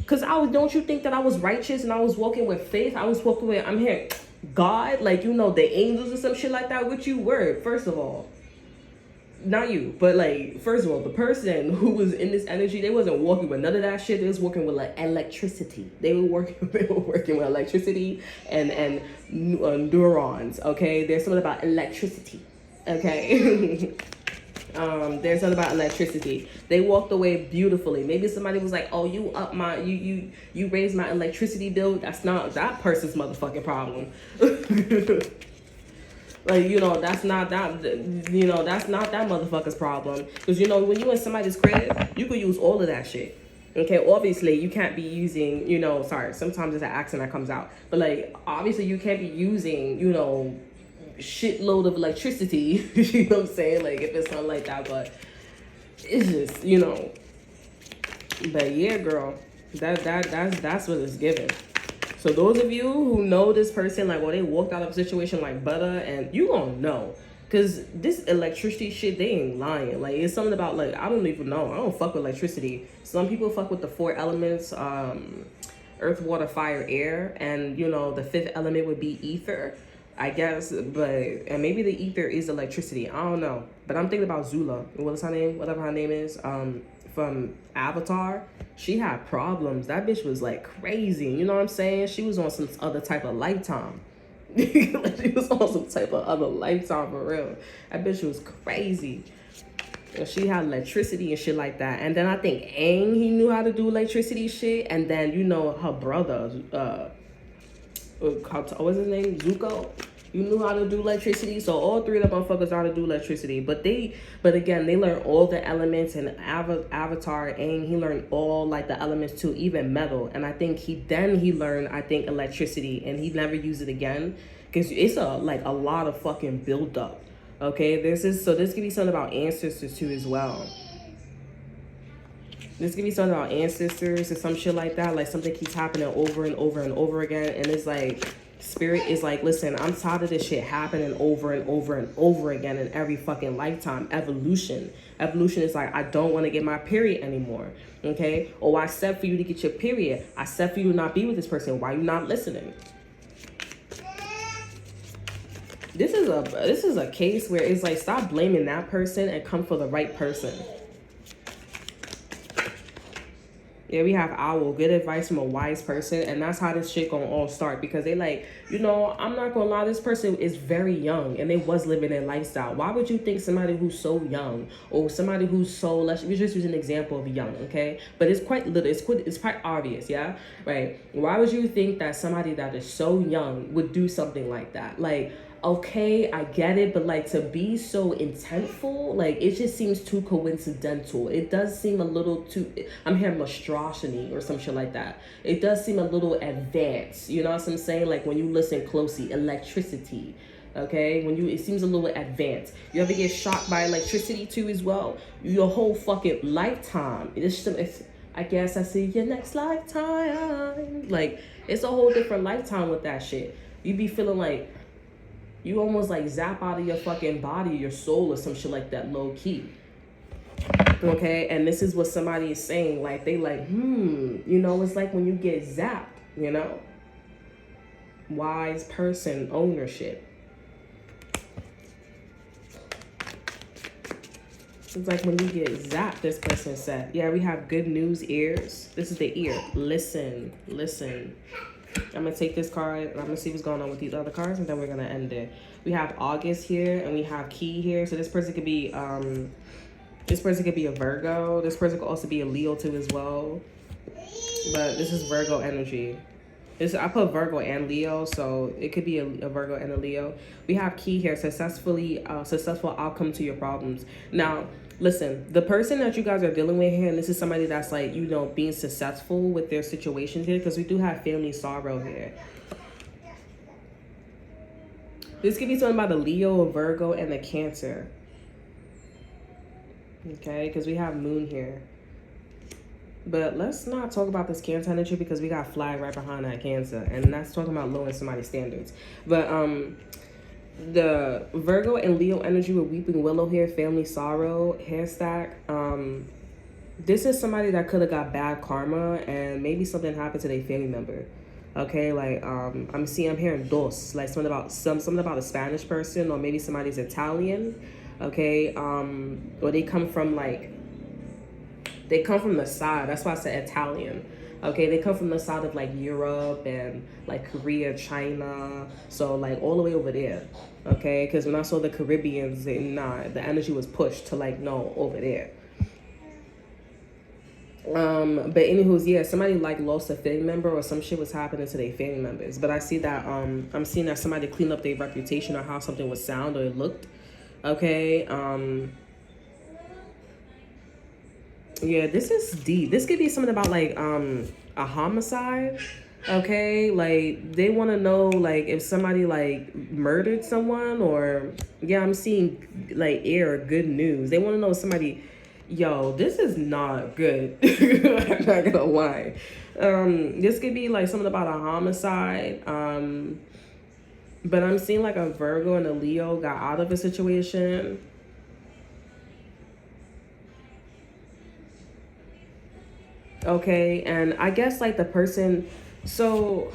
cause don't you think that I was righteous and I was walking with faith? I was walking with, I'm here, God, like, you know, the angels or some shit like that, which you were, first of all. Not you, but like, first of all, the person who was in this energy, they wasn't walking with none of that shit. They was working with like electricity. They were working with electricity and neurons. Okay, there's something about electricity. Okay. There's something about electricity. They walked away beautifully. Maybe somebody was like, oh, you raised my electricity bill. That's not that person's motherfucking problem. Like, you know, that's not that motherfucker's problem. Because, you know, when you in somebody's crib, you could use all of that shit. Okay, obviously, you can't be using, you know, sorry, sometimes it's an accent that comes out. But, like, obviously, you can't be using, you know, shitload of electricity. You know what I'm saying? Like, if it's something like that. But it's just, you know. But, yeah, girl, that's what it's giving. So those of you who know this person, like, well, they walked out of a situation like butter, and you gonna know. Cause this electricity shit, they ain't lying. Like it's something about like I don't even know. I don't fuck with electricity. Some people fuck with the four elements, earth, water, fire, air, and you know the fifth element would be ether, I guess. But and maybe the ether is electricity. I don't know. But I'm thinking about Zula. What's her name? Whatever her name is. From Avatar. She had problems. That bitch was like crazy. You know what I'm saying? She was on some other type of lifetime. Like she was on some type of other lifetime for real. That bitch was crazy. And she had electricity and shit like that. And then I think Aang, he knew how to do electricity shit. And then you know her brother, what's his name? Zuko. You knew how to do electricity. So all three of the motherfuckers know how to do electricity. But again, they learned all the elements, and Avatar, Aang, he learned all like the elements too, even metal. And I think he learned, I think, electricity, and he never used it again. Because it's a lot of fucking build up. Okay, this could be something about ancestors too as well. This could be something about ancestors or some shit like that. Like something keeps happening over and over and over again. And it's like, spirit is like, listen, I'm tired of this shit happening over and over and over again in every fucking lifetime. Evolution is like, I don't want to get my period anymore. Okay? Or I said for you to get your period. I said for you to not be with this person. Why are you not listening? This is a case where it's like, stop blaming that person and come for the right person. Yeah, we have owl. Good advice from a wise person. And that's how this shit gonna all start. Because they like, you know, I'm not gonna lie, this person is very young and they was living their lifestyle. Why would you think somebody who's so young, or somebody who's so, let's just use an example of young, okay? But it's quite little, it's quite obvious, yeah? Right? Why would you think that somebody that is so young would do something like that? Like, okay, I get it, but like to be so intentful, like it just seems too coincidental. It does seem a little too, I'm hearing monstrosity or some shit like that. It does seem a little advanced, you know what I'm saying? Like when you listen closely, electricity, okay? It seems a little advanced. You ever get shocked by electricity too as well? Your whole fucking lifetime. I guess I see your next lifetime. Like, it's a whole different lifetime with that shit. You be feeling like, you almost like zap out of your fucking body, your soul or some shit like that, low key. Okay, and this is what somebody is saying. Like, they like, you know, it's like when you get zapped, you know? Wise person ownership. It's like when you get zapped, this person said. Yeah, we have good news ears. This is the ear. Listen. I'm going to take this card, and I'm going to see what's going on with these other cards, and then we're going to end it. We have August here, and we have Key here. So this person could be a Virgo. This person could also be a Leo too as well. But this is Virgo energy. I put Virgo and Leo, so it could be a Virgo and a Leo. We have Key here, successful outcome to your problems. Now, listen, the person that you guys are dealing with here, and this is somebody that's like, you know, being successful with their situations here, because we do have family sorrow here. This could be something about the Leo, Virgo, and the Cancer. Okay, because we have Moon here. But let's not talk about this Cancer energy because we got flag right behind that Cancer. And that's talking about lowering somebody's standards. But the Virgo and Leo energy with Weeping Willow here, family sorrow, hair stack. This is somebody that could have got bad karma and maybe something happened to their family member. Okay, like I'm hearing dos, like something about a Spanish person, or maybe somebody's Italian. Okay, or they come from the side. That's why I said Italian. Okay, they come from the side of like Europe and like Korea, China, so like all the way over there. Okay, because when I saw the Caribbeans, the energy was pushed to like no, over there. But anywho's, yeah, somebody like lost a family member or some shit was happening to their family members. But I see that I'm seeing that somebody cleaned up their reputation or how something would sound or it looked. Okay, yeah, this is deep. This could be something about like a homicide. Okay, like they want to know like if somebody like murdered someone, or yeah, I'm seeing like air good news. They want to know if somebody, yo, this is not good. I'm not gonna lie. This could be like something about a homicide. But I'm seeing like a Virgo and a Leo got out of a situation. Okay, and I guess like the person, so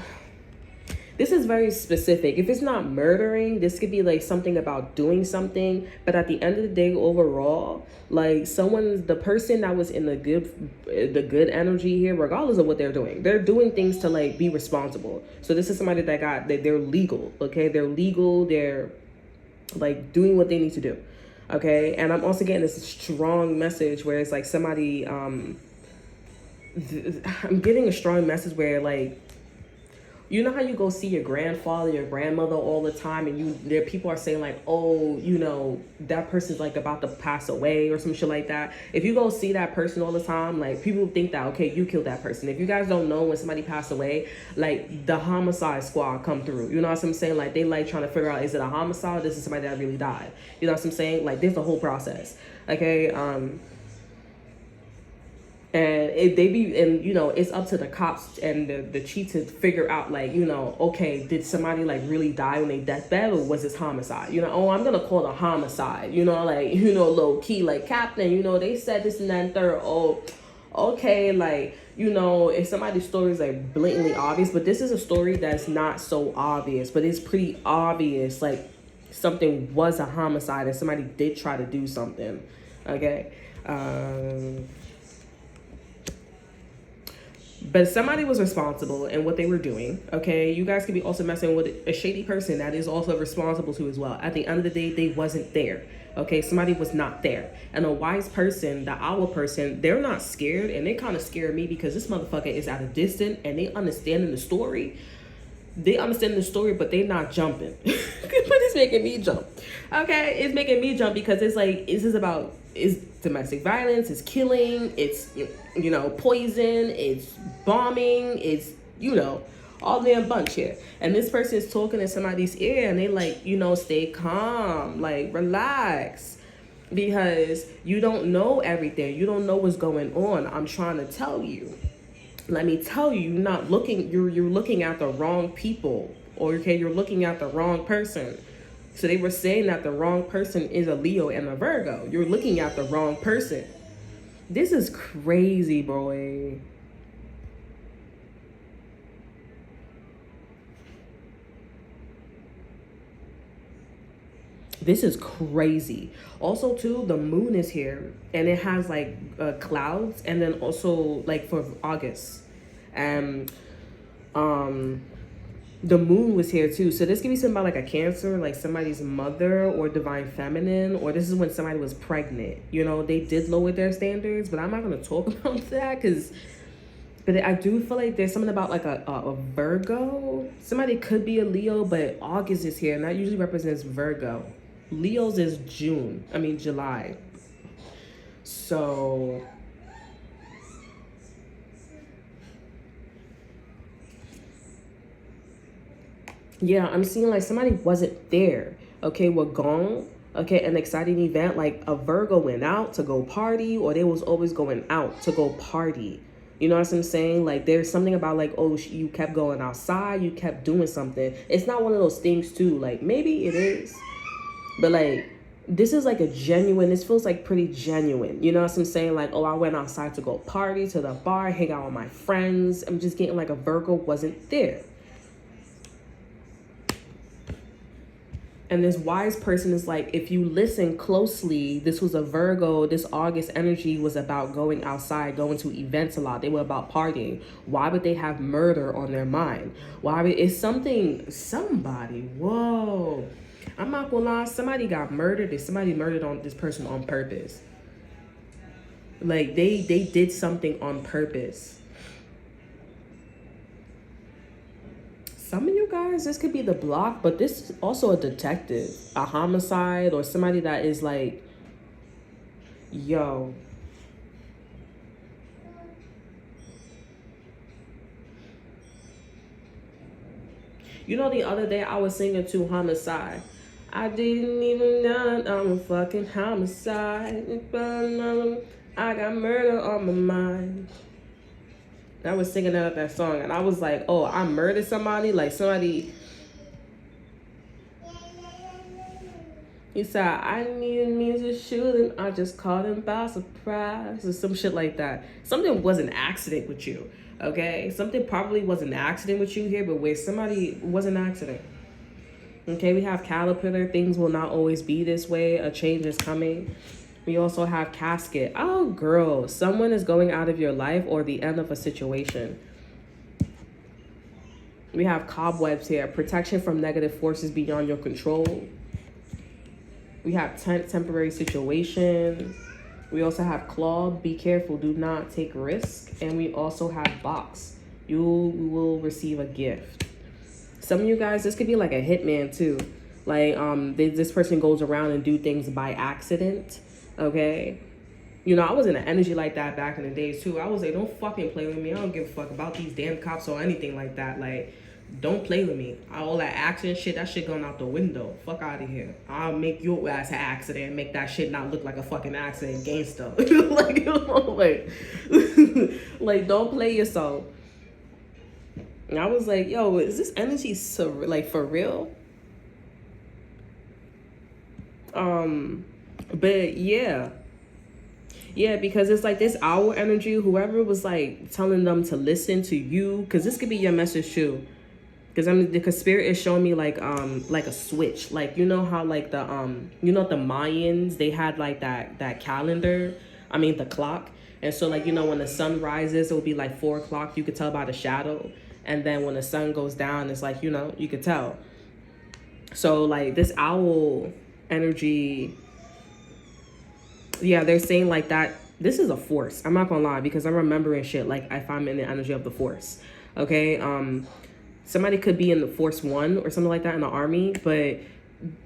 this is very specific. If it's not murdering, this could be like something about doing something. But at the end of the day, overall, like the person that was in the good energy here, regardless of what they're doing things to like be responsible. So this is somebody that they're legal. Okay, they're legal. They're like doing what they need to do. Okay, and I'm also getting this strong message where it's like somebody. I'm getting a strong message where like, you know how you go see your grandfather, your grandmother all the time, and there people are saying like, oh, that person's like about to pass away or some shit like that. If you go see that person all the time, like people think that, okay, you killed that person. If you guys don't know, when somebody passed away, like the homicide squad come through. You know what I'm saying? Like they like trying to figure out, is it a homicide? This is somebody that really died. You know what I'm saying? Like there's a whole process. Okay. And it's up to the cops and the chief to figure out like, okay, did somebody like really die on their deathbed, or was this homicide? Oh, I'm gonna call it a homicide, like, low key, like, captain, they said this and that and third. Oh, okay, like, if somebody's story is like blatantly obvious, but this is a story that's not so obvious, but it's pretty obvious, like something was a homicide and somebody did try to do something. Okay. But somebody was responsible in what they were doing. Okay, you guys could be also messing with a shady person that is also responsible too as well. At the end of the day, they wasn't there. Okay, somebody was not there. And a wise person, the owl person, they're not scared, and they kind of scare me because this motherfucker is at a distance and they understanding the story. They understand the story, but they not jumping. But it's making me jump. Okay, it's making me jump because it's like, it's domestic violence, it's killing, it's poison, it's bombing, it's all damn bunch here. And this person is talking in somebody's ear, and they like, stay calm, like relax, because you don't know everything. You don't know what's going on. I'm trying to tell you. Let me tell you, you're looking at the wrong people, or okay, you're looking at the wrong person. So they were saying that the wrong person is a Leo and a Virgo. You're looking at the wrong person. This is crazy, boy. This is crazy. Also, too, the moon is here, and it has like clouds, and then also like for August, and the moon was here too. So this could be something about like a Cancer, like somebody's mother or divine feminine, or this is when somebody was pregnant. They did lower their standards, but I'm not gonna talk about that but I do feel like there's something about like a Virgo. Somebody could be a Leo, but August is here, and that usually represents Virgo. Leo's is July. So yeah, I'm seeing like somebody wasn't there. Okay, we're gone. Okay, an exciting event, like a Virgo went out to go party, or they was always going out to go party. You know what I'm saying? Like there's something about like, oh, you kept going outside, you kept doing something. It's not one of those things too. Like maybe it is, but like this is like this feels like pretty genuine. You know what I'm saying? Like, oh, I went outside to go party, to the bar, hang out with my friends. I'm just getting like a Virgo wasn't there. And this wise person is like, if you listen closely, this was a Virgo. This August energy was about going outside, going to events a lot. They were about partying. Why would they have murder on their mind? It's somebody, whoa. I'm not gonna lie, somebody got murdered. Somebody murdered on this person on purpose. Like they did something on purpose. Some of you guys, this could be the block, but this is also a detective, a homicide, or somebody that is like, yo. The other day I was singing to Homicide. I didn't even know I'm a fucking homicide. I got murder on my mind. I was singing that song, and I was like, oh, I murdered somebody? Like somebody... He said, I didn't mean to shoot him. I just caught him by surprise. Or some shit like that. Something was an accident with you. Okay? Something probably was an accident with you here, but with somebody, was an accident. Okay, we have Caterpillar. Things will not always be this way. A change is coming. We also have Casket. Oh, girl. Someone is going out of your life or the end of a situation. We have Cobwebs here. Protection from negative forces beyond your control. We have temporary situation. We also have Claw. Be careful. Do not take risk. And we also have Box. You will receive a gift. Some of you guys, this could be like a hitman too. Like this person goes around and do things by accident. Okay. You know, I was in an energy like that back in the days too. I was like, don't fucking play with me. I don't give a fuck about these damn cops or anything like that. Like, don't play with me. All that accident shit, that shit going out the window. Fuck out of here. I'll make your ass an accident and make that shit not look like a fucking accident gangster. Like, you know, like, don't play yourself. And I was like, yo, is this energy so, like, for real? But yeah. Yeah, because it's like this owl energy, whoever was like telling them to listen to you, because this could be your message too. Because the spirit is showing me like a switch. Like, you know how like the the Mayans, they had like that calendar, the clock. And so like, you know, when the sun rises, it will be like 4 o'clock. You could tell by the shadow. And then when the sun goes down, it's like, you know, you could tell. So like this owl energy, yeah, they're saying like that. This is a force. I'm not gonna lie, because I'm remembering shit like if I'm in the energy of the force. Okay. Somebody could be in the Force 1 or something like that in the army, but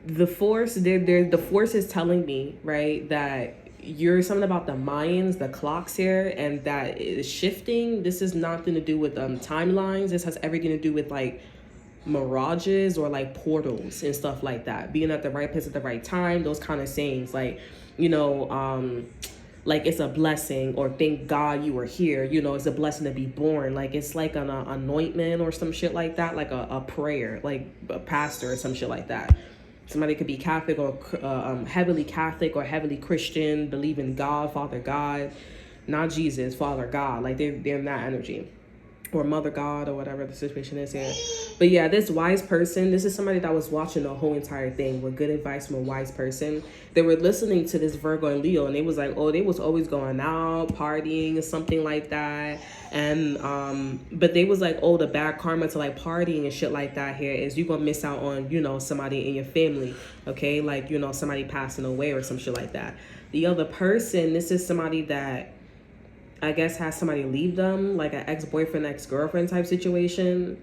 the force, the force is telling me, right, that you're something about the Mayans, the clocks here, and that is shifting. This is nothing to do with timelines. This has everything to do with like mirages or like portals and stuff like that. Being at the right place at the right time, those kind of sayings, like, you know, like it's a blessing, or thank God you were here. You know, it's a blessing to be born. Like it's like an anointment or some shit like that, like a prayer, like a pastor or some shit like that. Somebody could be Catholic or heavily Catholic or heavily Christian, believe in God, Father God, not Jesus, Father God. Like they're in that energy. Or Mother God, or whatever the situation is here. But yeah, this wise person, this is somebody that was watching the whole entire thing with good advice from a wise person. They were listening to this Virgo and Leo, and they was like, oh, they was always going out, partying or something like that. And but they was like, oh, the bad karma to like partying and shit like that here is you gonna miss out on, you know, somebody in your family. Okay, like, you know, somebody passing away or some shit like that. The other person, this is somebody that I guess has somebody leave them, like an ex-boyfriend, ex-girlfriend type situation.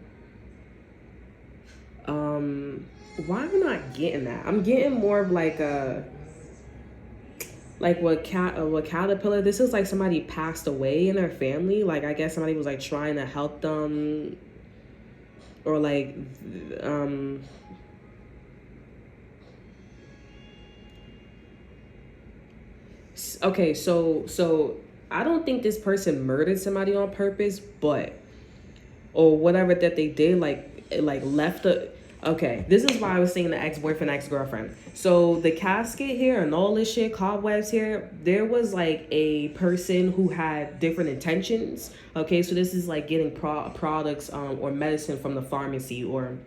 Why am I not getting that? I'm getting more of like a, like what Caterpillar, this is like somebody passed away in their family. Like I guess somebody was like trying to help them, or like okay, so I don't think this person murdered somebody on purpose, but, or whatever that they did, like left a, okay, this is why I was saying the ex-boyfriend, ex-girlfriend. So the casket here and all this shit, cobwebs here, there was like a person who had different intentions. Okay, so this is like getting products or medicine from the pharmacy, or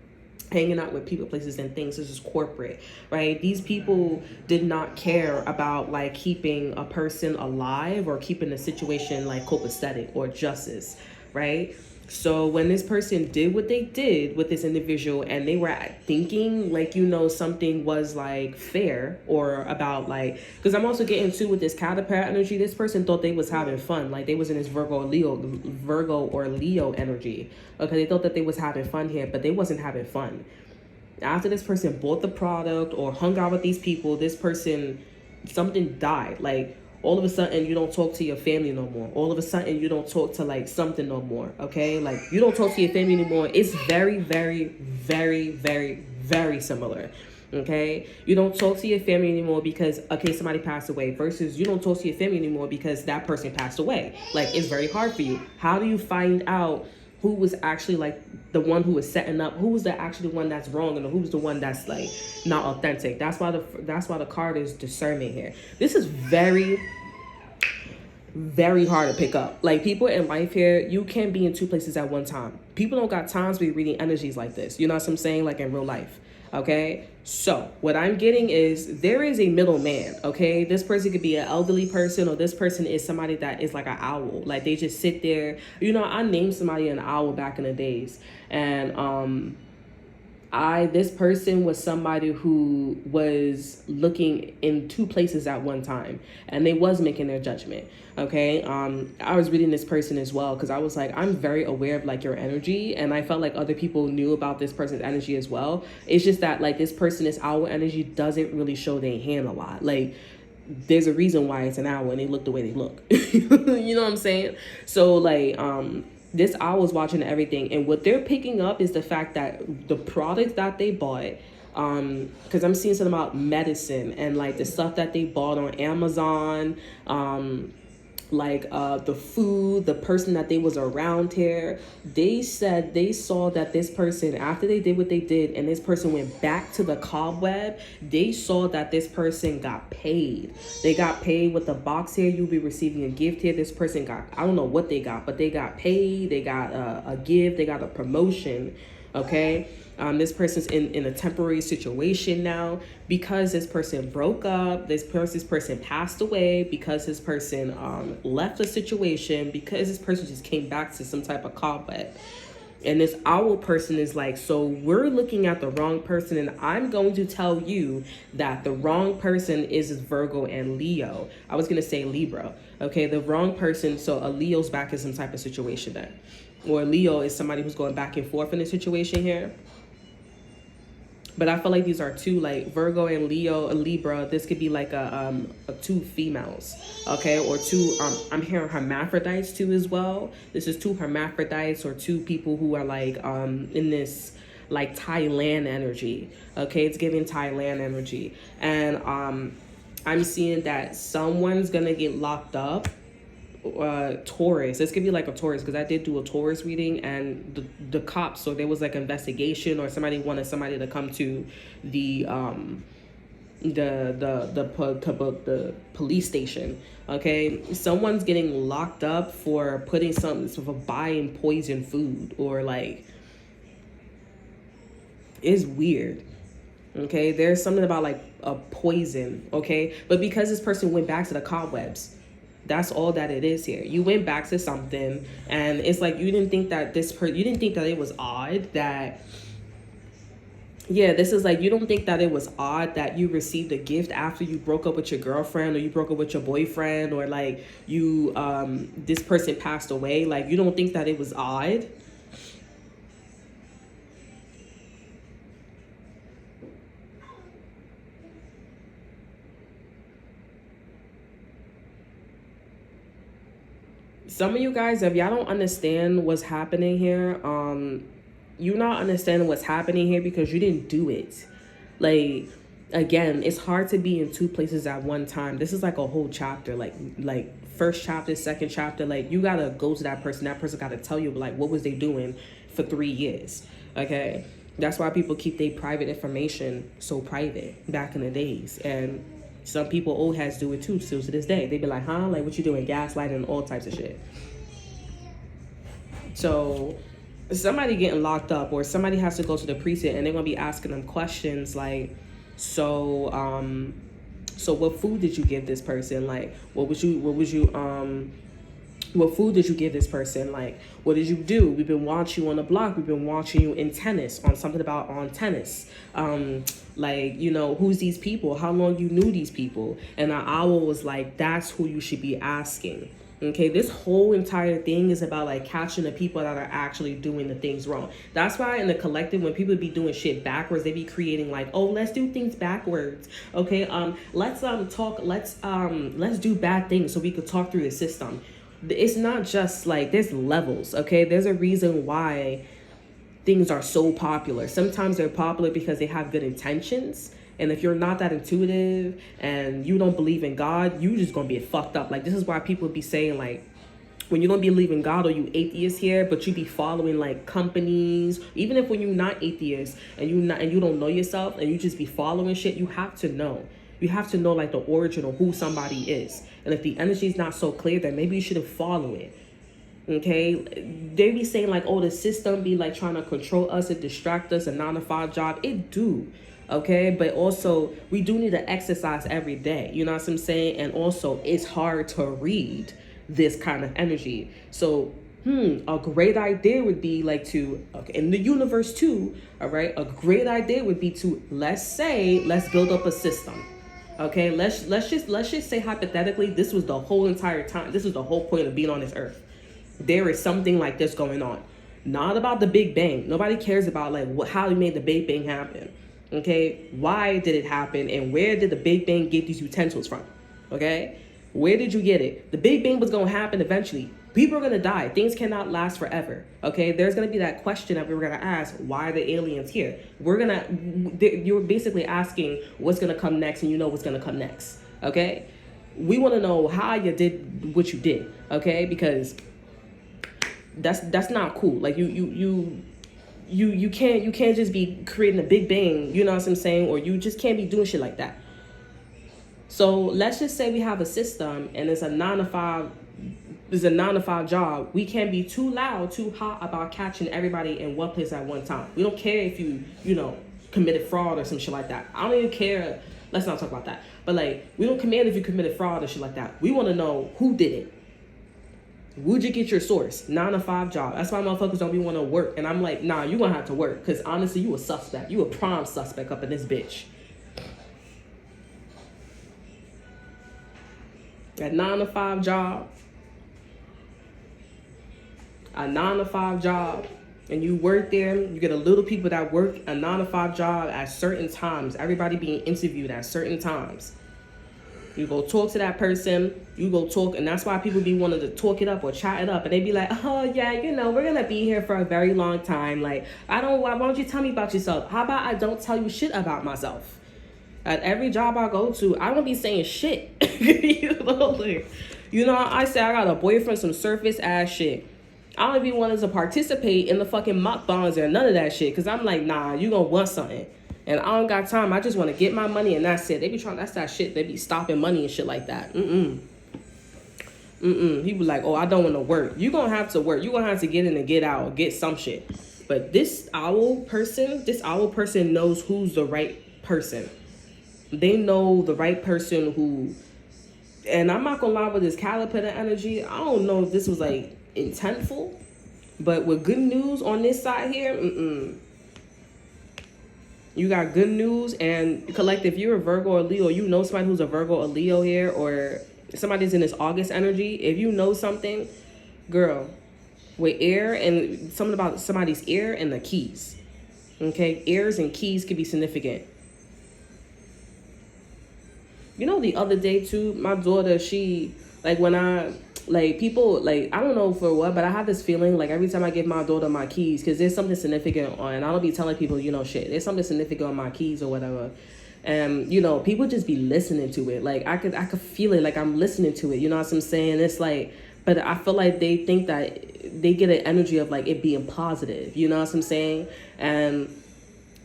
hanging out with people, places, and things. This is corporate, right? These people did not care about like keeping a person alive or keeping the situation like copacetic or justice, right? So when this person did what they did with this individual, and they were thinking like, you know, something was like fair, or about like, because I'm also getting to with this Caterpillar energy, this person thought they was having fun, like they was in this Virgo or Leo energy. Okay, they thought that they was having fun here, but they wasn't having fun. After this person bought the product or hung out with these people, this person, something died. Like all of a sudden you don't talk to your family no more. All of a sudden you don't talk to like something no more. Okay, like you don't talk to your family anymore. It's very, very, very, very, very similar. Okay, you don't talk to your family anymore because, okay, somebody passed away, versus you don't talk to your family anymore because that person passed away. Like it's very hard for you. How do you find out who was actually like the one who was setting up, who was the actually one that's wrong, and who's the one that's like not authentic. That's why the card is discernment here. This is very, very hard to pick up. Like, people in life here, you can't be in two places at one time. People don't got time to be reading energies like this. You know what I'm saying? Like in real life. Okay, so what I'm getting is there is a middleman. Okay, this person could be an elderly person, or this person is somebody that is like an owl. Like, they just sit there. You know, I named somebody an owl back in the days, and this person was somebody who was looking in two places at one time, and they was making their judgment. Okay. I was reading this person as well, because I was like, I'm very aware of like your energy, and I felt like other people knew about this person's energy as well. It's just that like this person, this owl energy, doesn't really show their hand a lot. Like, there's a reason why it's an owl and they look the way they look. You know what I'm saying? So like, this owl was watching everything, and what they're picking up is the fact that the products that they bought, because I'm seeing something about medicine and like the stuff that they bought on Amazon, like the food, the person that they was around here, they said they saw that this person, after they did what they did and this person went back to the cobweb, they saw that this person got paid. They got paid with the box here. You'll be receiving a gift here. This person got, I don't know what they got, but they got paid. They got a gift. They got a promotion. Okay. This person's in a temporary situation now because this person broke up, this person passed away, because this person left the situation, because this person just came back to some type of cobweb. And this owl person is like, so we're looking at the wrong person, and I'm going to tell you that the wrong person is Virgo and Leo. I was going to say Libra. Okay, the wrong person, so a Leo's back in some type of situation then. Or Leo is somebody who's going back and forth in a situation here. But I feel like these are two, like Virgo and Leo, a Libra. This could be like a two females, okay, or two. I'm hearing hermaphrodites too as well. This is two hermaphrodites or two people who are like in this like Thailand energy. Okay, it's giving Thailand energy, and I'm seeing that someone's gonna get locked up. Taurus, this could be like a Taurus, because I did do a Taurus reading, and the cops, so there was like investigation, or somebody wanted somebody to come to the police station. Okay, someone's getting locked up for putting something, for buying poison food, or like, it's weird. Okay, there's something about like a poison. Okay, but because this person went back to the cobwebs, that's all that it is here. You went back to something, and it's like you didn't think that you didn't think that it was odd that, yeah, this is like, you don't think that it was odd that you received a gift after you broke up with your girlfriend, or you broke up with your boyfriend, or like you this person passed away. Like, you don't think that it was odd. Some of you guys, if y'all don't understand what's happening here, you're not understanding what's happening here because you didn't do it. Like, again, it's hard to be in two places at one time. This is like a whole chapter, like first chapter, second chapter. Like, you gotta go to that person. That person gotta tell you like what was they doing for 3 years. Okay, that's why people keep their private information so private back in the days. And some people, old heads, do it too, still to this day. They be like, huh? Like, what you doing? Gaslighting and all types of shit. So somebody getting locked up, or somebody has to go to the precinct, and they're going to be asking them questions like, so what food did you give this person? Like, what food did you give this person? Like, what did you do? We've been watching you on the block. We've been watching you in tennis, on something about on tennis. Like, you know, who's these people? How long you knew these people? And the owl was like, that's who you should be asking. Okay, this whole entire thing is about like catching the people that are actually doing the things wrong. That's why in the collective, when people be doing shit backwards, they be creating like, oh, let's do things backwards. Okay, let's do bad things so we could talk through the system. It's not just like, there's levels. Okay, there's a reason why things are so popular. Sometimes they're popular because they have good intentions. And if you're not that intuitive and you don't believe in God, you just gonna be fucked up. Like, this is why people be saying like, when you don't believe in God, or you atheist here, but you be following like companies, even if when you're not atheist and you don't know yourself and you just be following shit, you have to know. You have to know like the origin of who somebody is. And if the energy is not so clear, then maybe you shouldn't follow it. Okay, they be saying like, oh, the system be like trying to control us and distract us, a 9 to 5 job. It do. Okay, but also we do need to exercise every day. You know what I'm saying? And also it's hard to read this kind of energy. So a great idea would be like to, okay, in the universe too, all right, a great idea would be to, let's build up a system. Okay, let's just say hypothetically, this was the whole entire time, this was the whole point of being on this earth. There is something like this going on. Not about the Big Bang. Nobody cares about like how you made the Big Bang happen. Okay, why did it happen, and where did the Big Bang get these utensils from? Okay, where did you get it? The Big Bang was going to happen eventually. People are going to die. Things cannot last forever. Okay, there's going to be that question that we're going to ask: why are the aliens here? You're basically asking what's going to come next, and you know what's going to come next. Okay, we want to know how you did what you did. Okay, because that's not cool. Like you can't just be creating a Big Bang, you know what I'm saying? Or you just can't be doing shit like that. So let's just say we have a system and it's a 9 to 5, it's a 9 to 5 job. We can't be too loud, too hot about catching everybody in one place at one time. We don't care if you committed fraud or some shit like that. I don't even care. Let's not talk about that. But like, we don't command if you committed fraud or shit like that. We want to know who did it. Would you get your source? 9 to 5 job. That's why motherfuckers don't be want to work. And I'm like, nah, you gonna have to work. Because honestly, you a suspect. You a prime suspect up in this bitch. A 9 to 5 job. A 9 to 5 job. And you work there. You get a little people that work a 9 to 5 job at certain times. Everybody being interviewed at certain times. You go talk to that person, you go talk, and that's why people be wanting to talk it up or chat it up, and they be like, oh yeah, we're gonna be here for a very long time. Like, why don't you tell me about yourself? How about I don't tell you shit about myself? At every job I go to, I don't be saying shit. I say I got a boyfriend, some surface ass shit. I don't even want to participate in the fucking mukbangs or none of that shit, because I'm like, nah, you gonna want something. And I don't got time. I just want to get my money and that's it. They be trying, that's that shit. They be stopping money and shit like that. He be like, oh, I don't want to work. You gonna have to work. You gonna have to get in and get out, get some shit. But this owl person knows who's the right person. They know the right person who, and I'm not gonna lie with this Caterpillar energy. I don't know if this was like intentful, but with good news on this side here, You got good news. And collective, if you're a Virgo or Leo, you know somebody who's a Virgo or Leo here, or somebody's in this August energy. If you know something, girl, with air and something about somebody's ear and the keys. Okay, ears and keys could be significant. The other day too, my daughter, she, like, when I, like, people, like, I don't know for what, but I have this feeling, like, every time I give my daughter my keys, because there's something significant on, and I don't be telling people, shit, there's something significant on my keys or whatever, and, people just be listening to it, like, I could feel it, like, I'm listening to it, you know what I'm saying? It's like, but I feel like they think that they get an energy of, like, it being positive, you know what I'm saying? And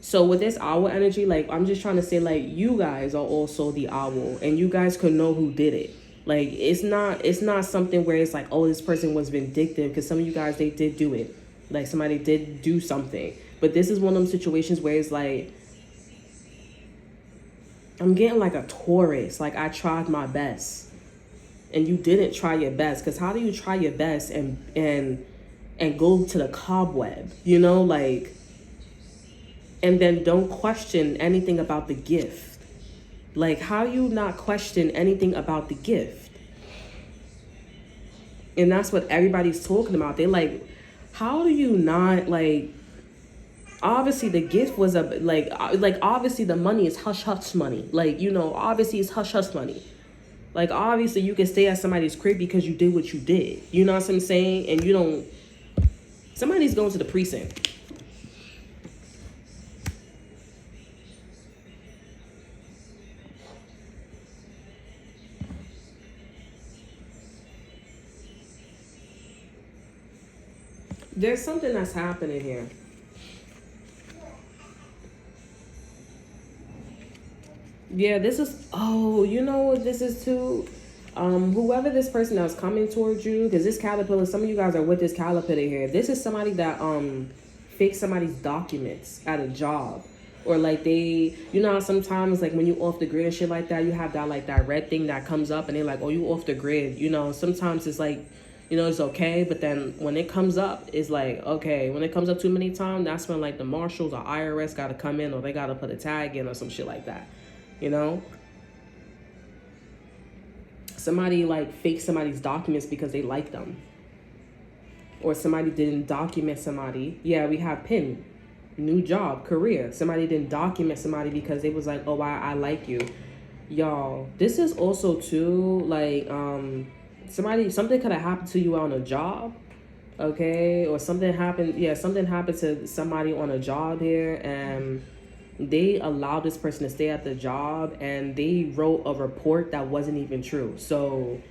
so with this owl energy, like, I'm just trying to say, like, you guys are also the owl, and you guys could know who did it. Like, it's not something where it's like, oh, this person was vindictive, because some of you guys, they did do it. Like, somebody did do something. But this is one of them situations where it's like, I'm getting like a Taurus. Like, I tried my best. And you didn't try your best. Because how do you try your best and go to the cobweb? Like, and then don't question anything about the gift. Like, how you not question anything about the gift? And that's what everybody's talking about. They like, how do you not, like, obviously the gift was like obviously the money is hush hush money. Like, obviously it's hush hush money. Like, obviously you can stay at somebody's crib because you did what you did. You know what I'm saying? And somebody's going to the precinct. There's something that's happening here. Yeah, this is, oh, you know what this is too? Whoever this person that's coming towards you, because this caterpillar, some of you guys are with this caterpillar here. This is somebody that fakes somebody's documents at a job. Or like they, you know how sometimes like when you off the grid and shit like that, you have that like that red thing that comes up and they're like, oh, you off the grid. You know, sometimes it's like, you know, it's okay, but then when it comes up, it's like, okay, when it comes up too many times, that's when like the marshals or IRS got to come in, or they got to put a tag in or some shit like that, you know? Somebody like fakes somebody's documents because they like them, or somebody didn't document somebody. Yeah, we have pin, new job, career. Somebody didn't document somebody because they was like, oh, I like you. Y'all, this is also too like something could have happened to you on a job, okay, or something happened. Yeah, something happened to somebody on a job here, and they allowed this person to stay at the job, and they wrote a report that wasn't even true. So,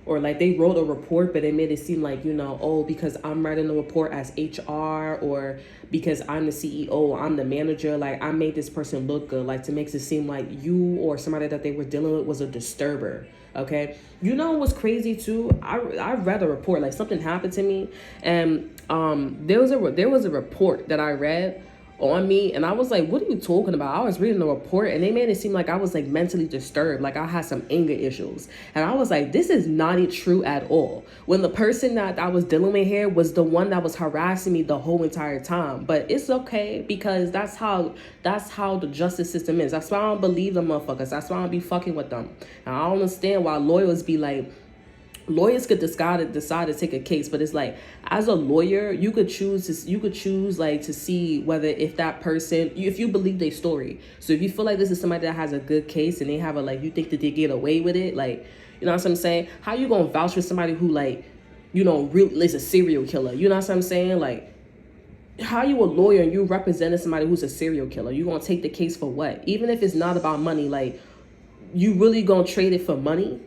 or like they wrote a report, but they made it seem like, you know, oh, because I'm writing the report as HR, or because I'm the CEO, I'm the manager, like I made this person look good, like to make it seem like you or somebody that they were dealing with was a disturber. Okay, you know what's crazy too? I read a report, like something happened to me, and there was a report that I read on me, and I was like, what are you talking about? I was reading the report and they made it seem like I was like mentally disturbed, like I had some anger issues, and I was like, this is not true at all, when the person that I was dealing with here was the one that was harassing me the whole entire time. But it's okay, because that's how the justice system is. That's why I don't believe them motherfuckers. That's why I don't be fucking with them. And I don't understand why lawyers be like, lawyers could decide to take a case, but it's like, as a lawyer, you could choose like to see whether if that person, if you believe their story. So if you feel like this is somebody that has a good case and they have a, like, you think that they get away with it, like, you know what I'm saying? How you gonna vouch for somebody who, like, you know, really is a serial killer? You know what I'm saying? Like, how you a lawyer and you representing somebody who's a serial killer? You gonna take the case for what? Even if it's not about money, like, you really gonna trade it for money?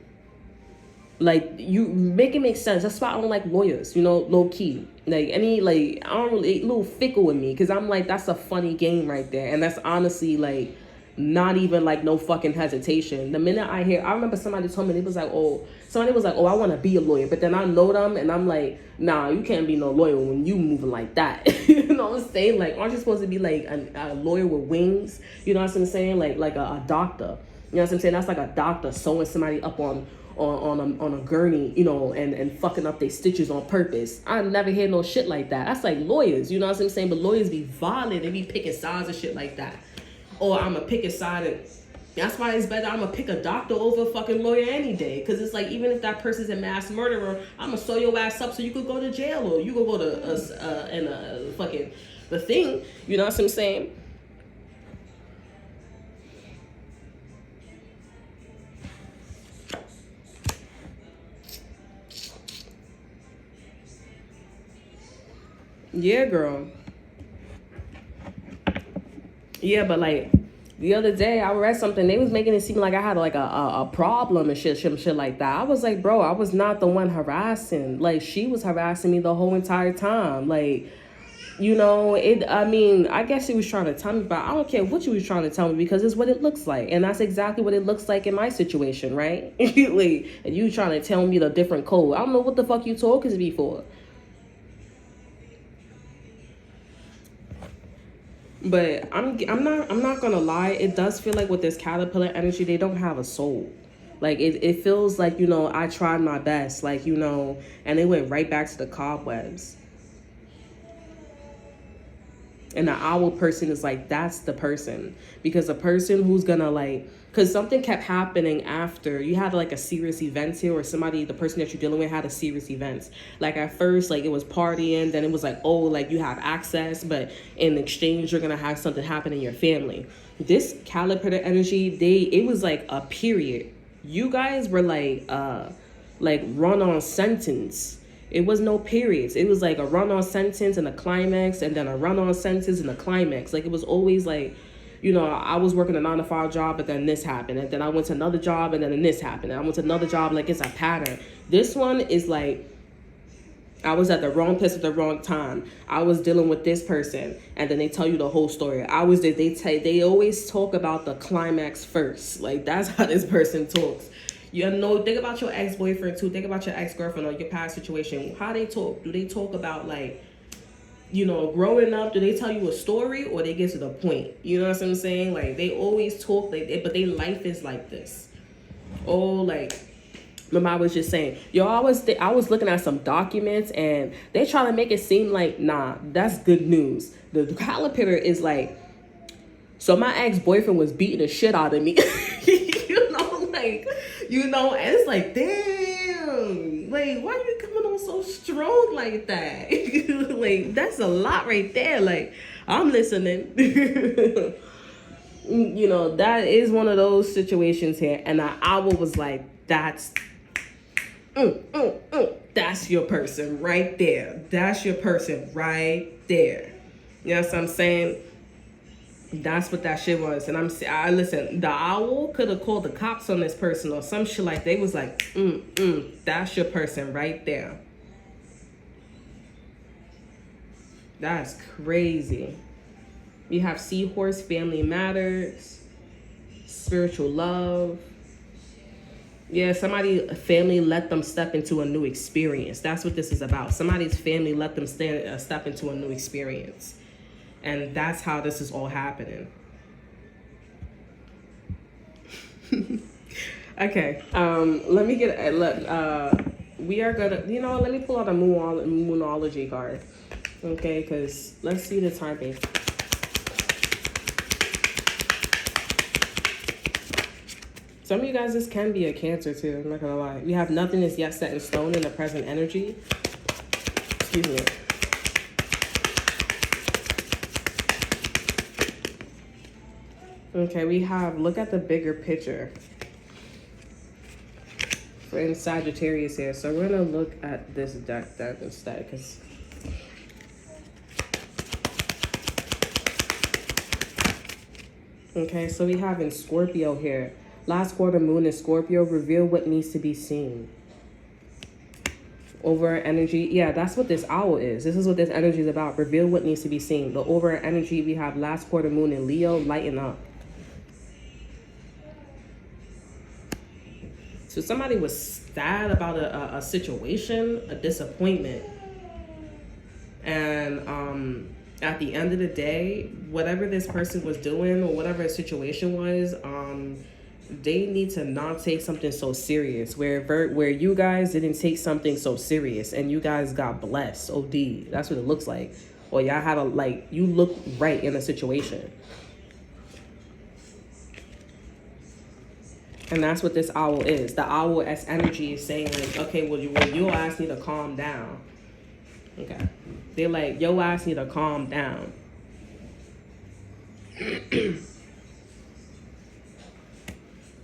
Like, you make it make sense. That's why I don't like lawyers, you know, low key. Like, any, like, I don't really, a little fickle with me, because I'm like, that's a funny game right there. And that's honestly, like, not even, like, no fucking hesitation. The minute I remember somebody told me, they was like, oh, I want to be a lawyer. But then I know them, and I'm like, nah, you can't be no lawyer when you moving like that. You know what I'm saying? Like, aren't you supposed to be, like, a lawyer with wings? You know what I'm saying? Like a doctor. You know what I'm saying? That's like a doctor sewing somebody up on a gurney, you know, and fucking up their stitches on purpose. I never hear no shit like that. That's like lawyers, you know what I'm saying? But lawyers be violent. They be picking sides and shit like that. Or I'm going to pick a side, and that's why it's better I'm going to pick a doctor over a fucking lawyer any day. Because it's like, even if that person's a mass murderer, I'm going to sew your ass up so you could go to jail, or you could go to fucking the thing. You know what I'm saying? Yeah, girl. Yeah, but like the other day I read something, they was making it seem like I had like a problem and shit like that. I was like, bro, I was not the one harassing. Like, she was harassing me the whole entire time. Like, you know, I mean, I guess she was trying to tell me, but I don't care what you was trying to tell me, because it's what it looks like. And that's exactly what it looks like in my situation, right? Like, and you trying to tell me the different code. I don't know what the fuck you talking to me for. But I'm not gonna lie, it does feel like with this caterpillar energy, they don't have a soul. Like, it feels like, you know, I tried my best, like, you know, and they went right back to the cobwebs. And the owl person is like, that's the person. Because a person who's gonna, like, because something kept happening after you had like a serious event here, or somebody, the person that you're dealing with, had a serious event. Like, at first, like, it was partying, then it was like, oh, like, you have access, but in exchange you're gonna have something happen in your family. This caterpillar energy, it was like a period. You guys were like run on sentence. It was no periods. It was like a run-on sentence and a climax, and then a run-on sentence and a climax. Like, it was always like, you know, I was working a 9-to-5 job, but then this happened, and then I went to another job, and then this happened, and I went to another job. Like, it's a pattern. This one is like, I was at the wrong place at the wrong time. I was dealing with this person, and then they tell you the whole story. They always talk about the climax first. Like, that's how this person talks. You know, think about your ex-boyfriend too. Think about your ex-girlfriend or your past situation. How they talk? Do they talk about, like, you know, growing up? Do they tell you a story, or they get to the point? You know what I'm saying? Like, they always talk like, but their life is like this. Oh, like, remember I was just saying, I was looking at some documents, and they try to make it seem like, nah, that's good news. The caliper is like, so my ex-boyfriend was beating the shit out of me. You know, like, you know, and it's like, damn, like, why you coming on so strong like that? Like, that's a lot right there. Like, I'm listening. You know, that is one of those situations here. And the owl was like, that's your person right there. That's your person right there. You know what I'm saying? That's what that shit was. And I listen, the owl could have called the cops on this person or some shit like. They was like, that's your person right there. That's crazy. We have Seahorse, Family Matters, Spiritual Love. Yeah, family let them step into a new experience. That's what this is about. Somebody's family let them step into a new experience. And that's how this is all happening. Okay, let me get, we are gonna, you know, let me pull out a Moonology card. Okay, because let's see the timing. Some of you guys, this can be a Cancer too, I'm not gonna lie. We have nothing is yet set in stone in the present energy. Excuse me. Okay, we have, look at the bigger picture. We're in Sagittarius here, so we're gonna look at this deck then instead, because okay, so we have in Scorpio here. Last quarter moon in Scorpio, reveal what needs to be seen. Over energy, yeah, that's what this owl is. This is what this energy is about. Reveal what needs to be seen. The over energy, we have last quarter moon in Leo, lighten up. So somebody was sad about a situation, a disappointment. And at the end of the day, whatever this person was doing or whatever the situation was, they need to not take something so serious. Where you guys didn't take something so serious and you guys got blessed. OD. That's what it looks like. Or y'all had you look right in the situation. And that's what this owl is. The owl as energy is saying, like, okay, well, your ass need to calm down. Okay. They're like, your ass need to calm down.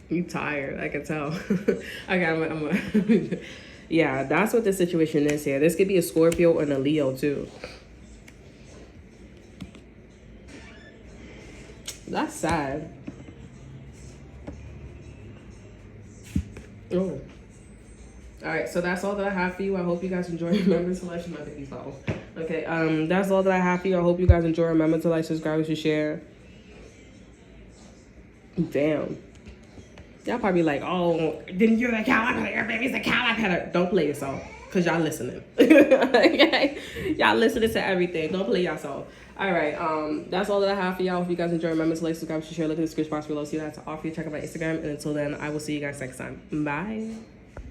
You tired, I can tell. Okay, yeah, that's what the situation is here. This could be a Scorpio and a Leo too. That's sad. Oh. All right, so that's all that I have for you. I hope you guys enjoy. Remember to like my baby's bottle. Okay, that's all that I have for you. I hope you guys enjoy. Remember to like, subscribe, and share. Damn. Y'all probably like, oh, then you're the caliper. Your baby's the caliper. Don't play yourself, cause y'all listening. Okay, y'all listening to everything. Don't play yourself. All right, that's all that I have for y'all. If you guys enjoy, remember to like, subscribe, share. Look at the description box below. See what I have to offer you. Check out my Instagram. And until then, I will see you guys next time. Bye.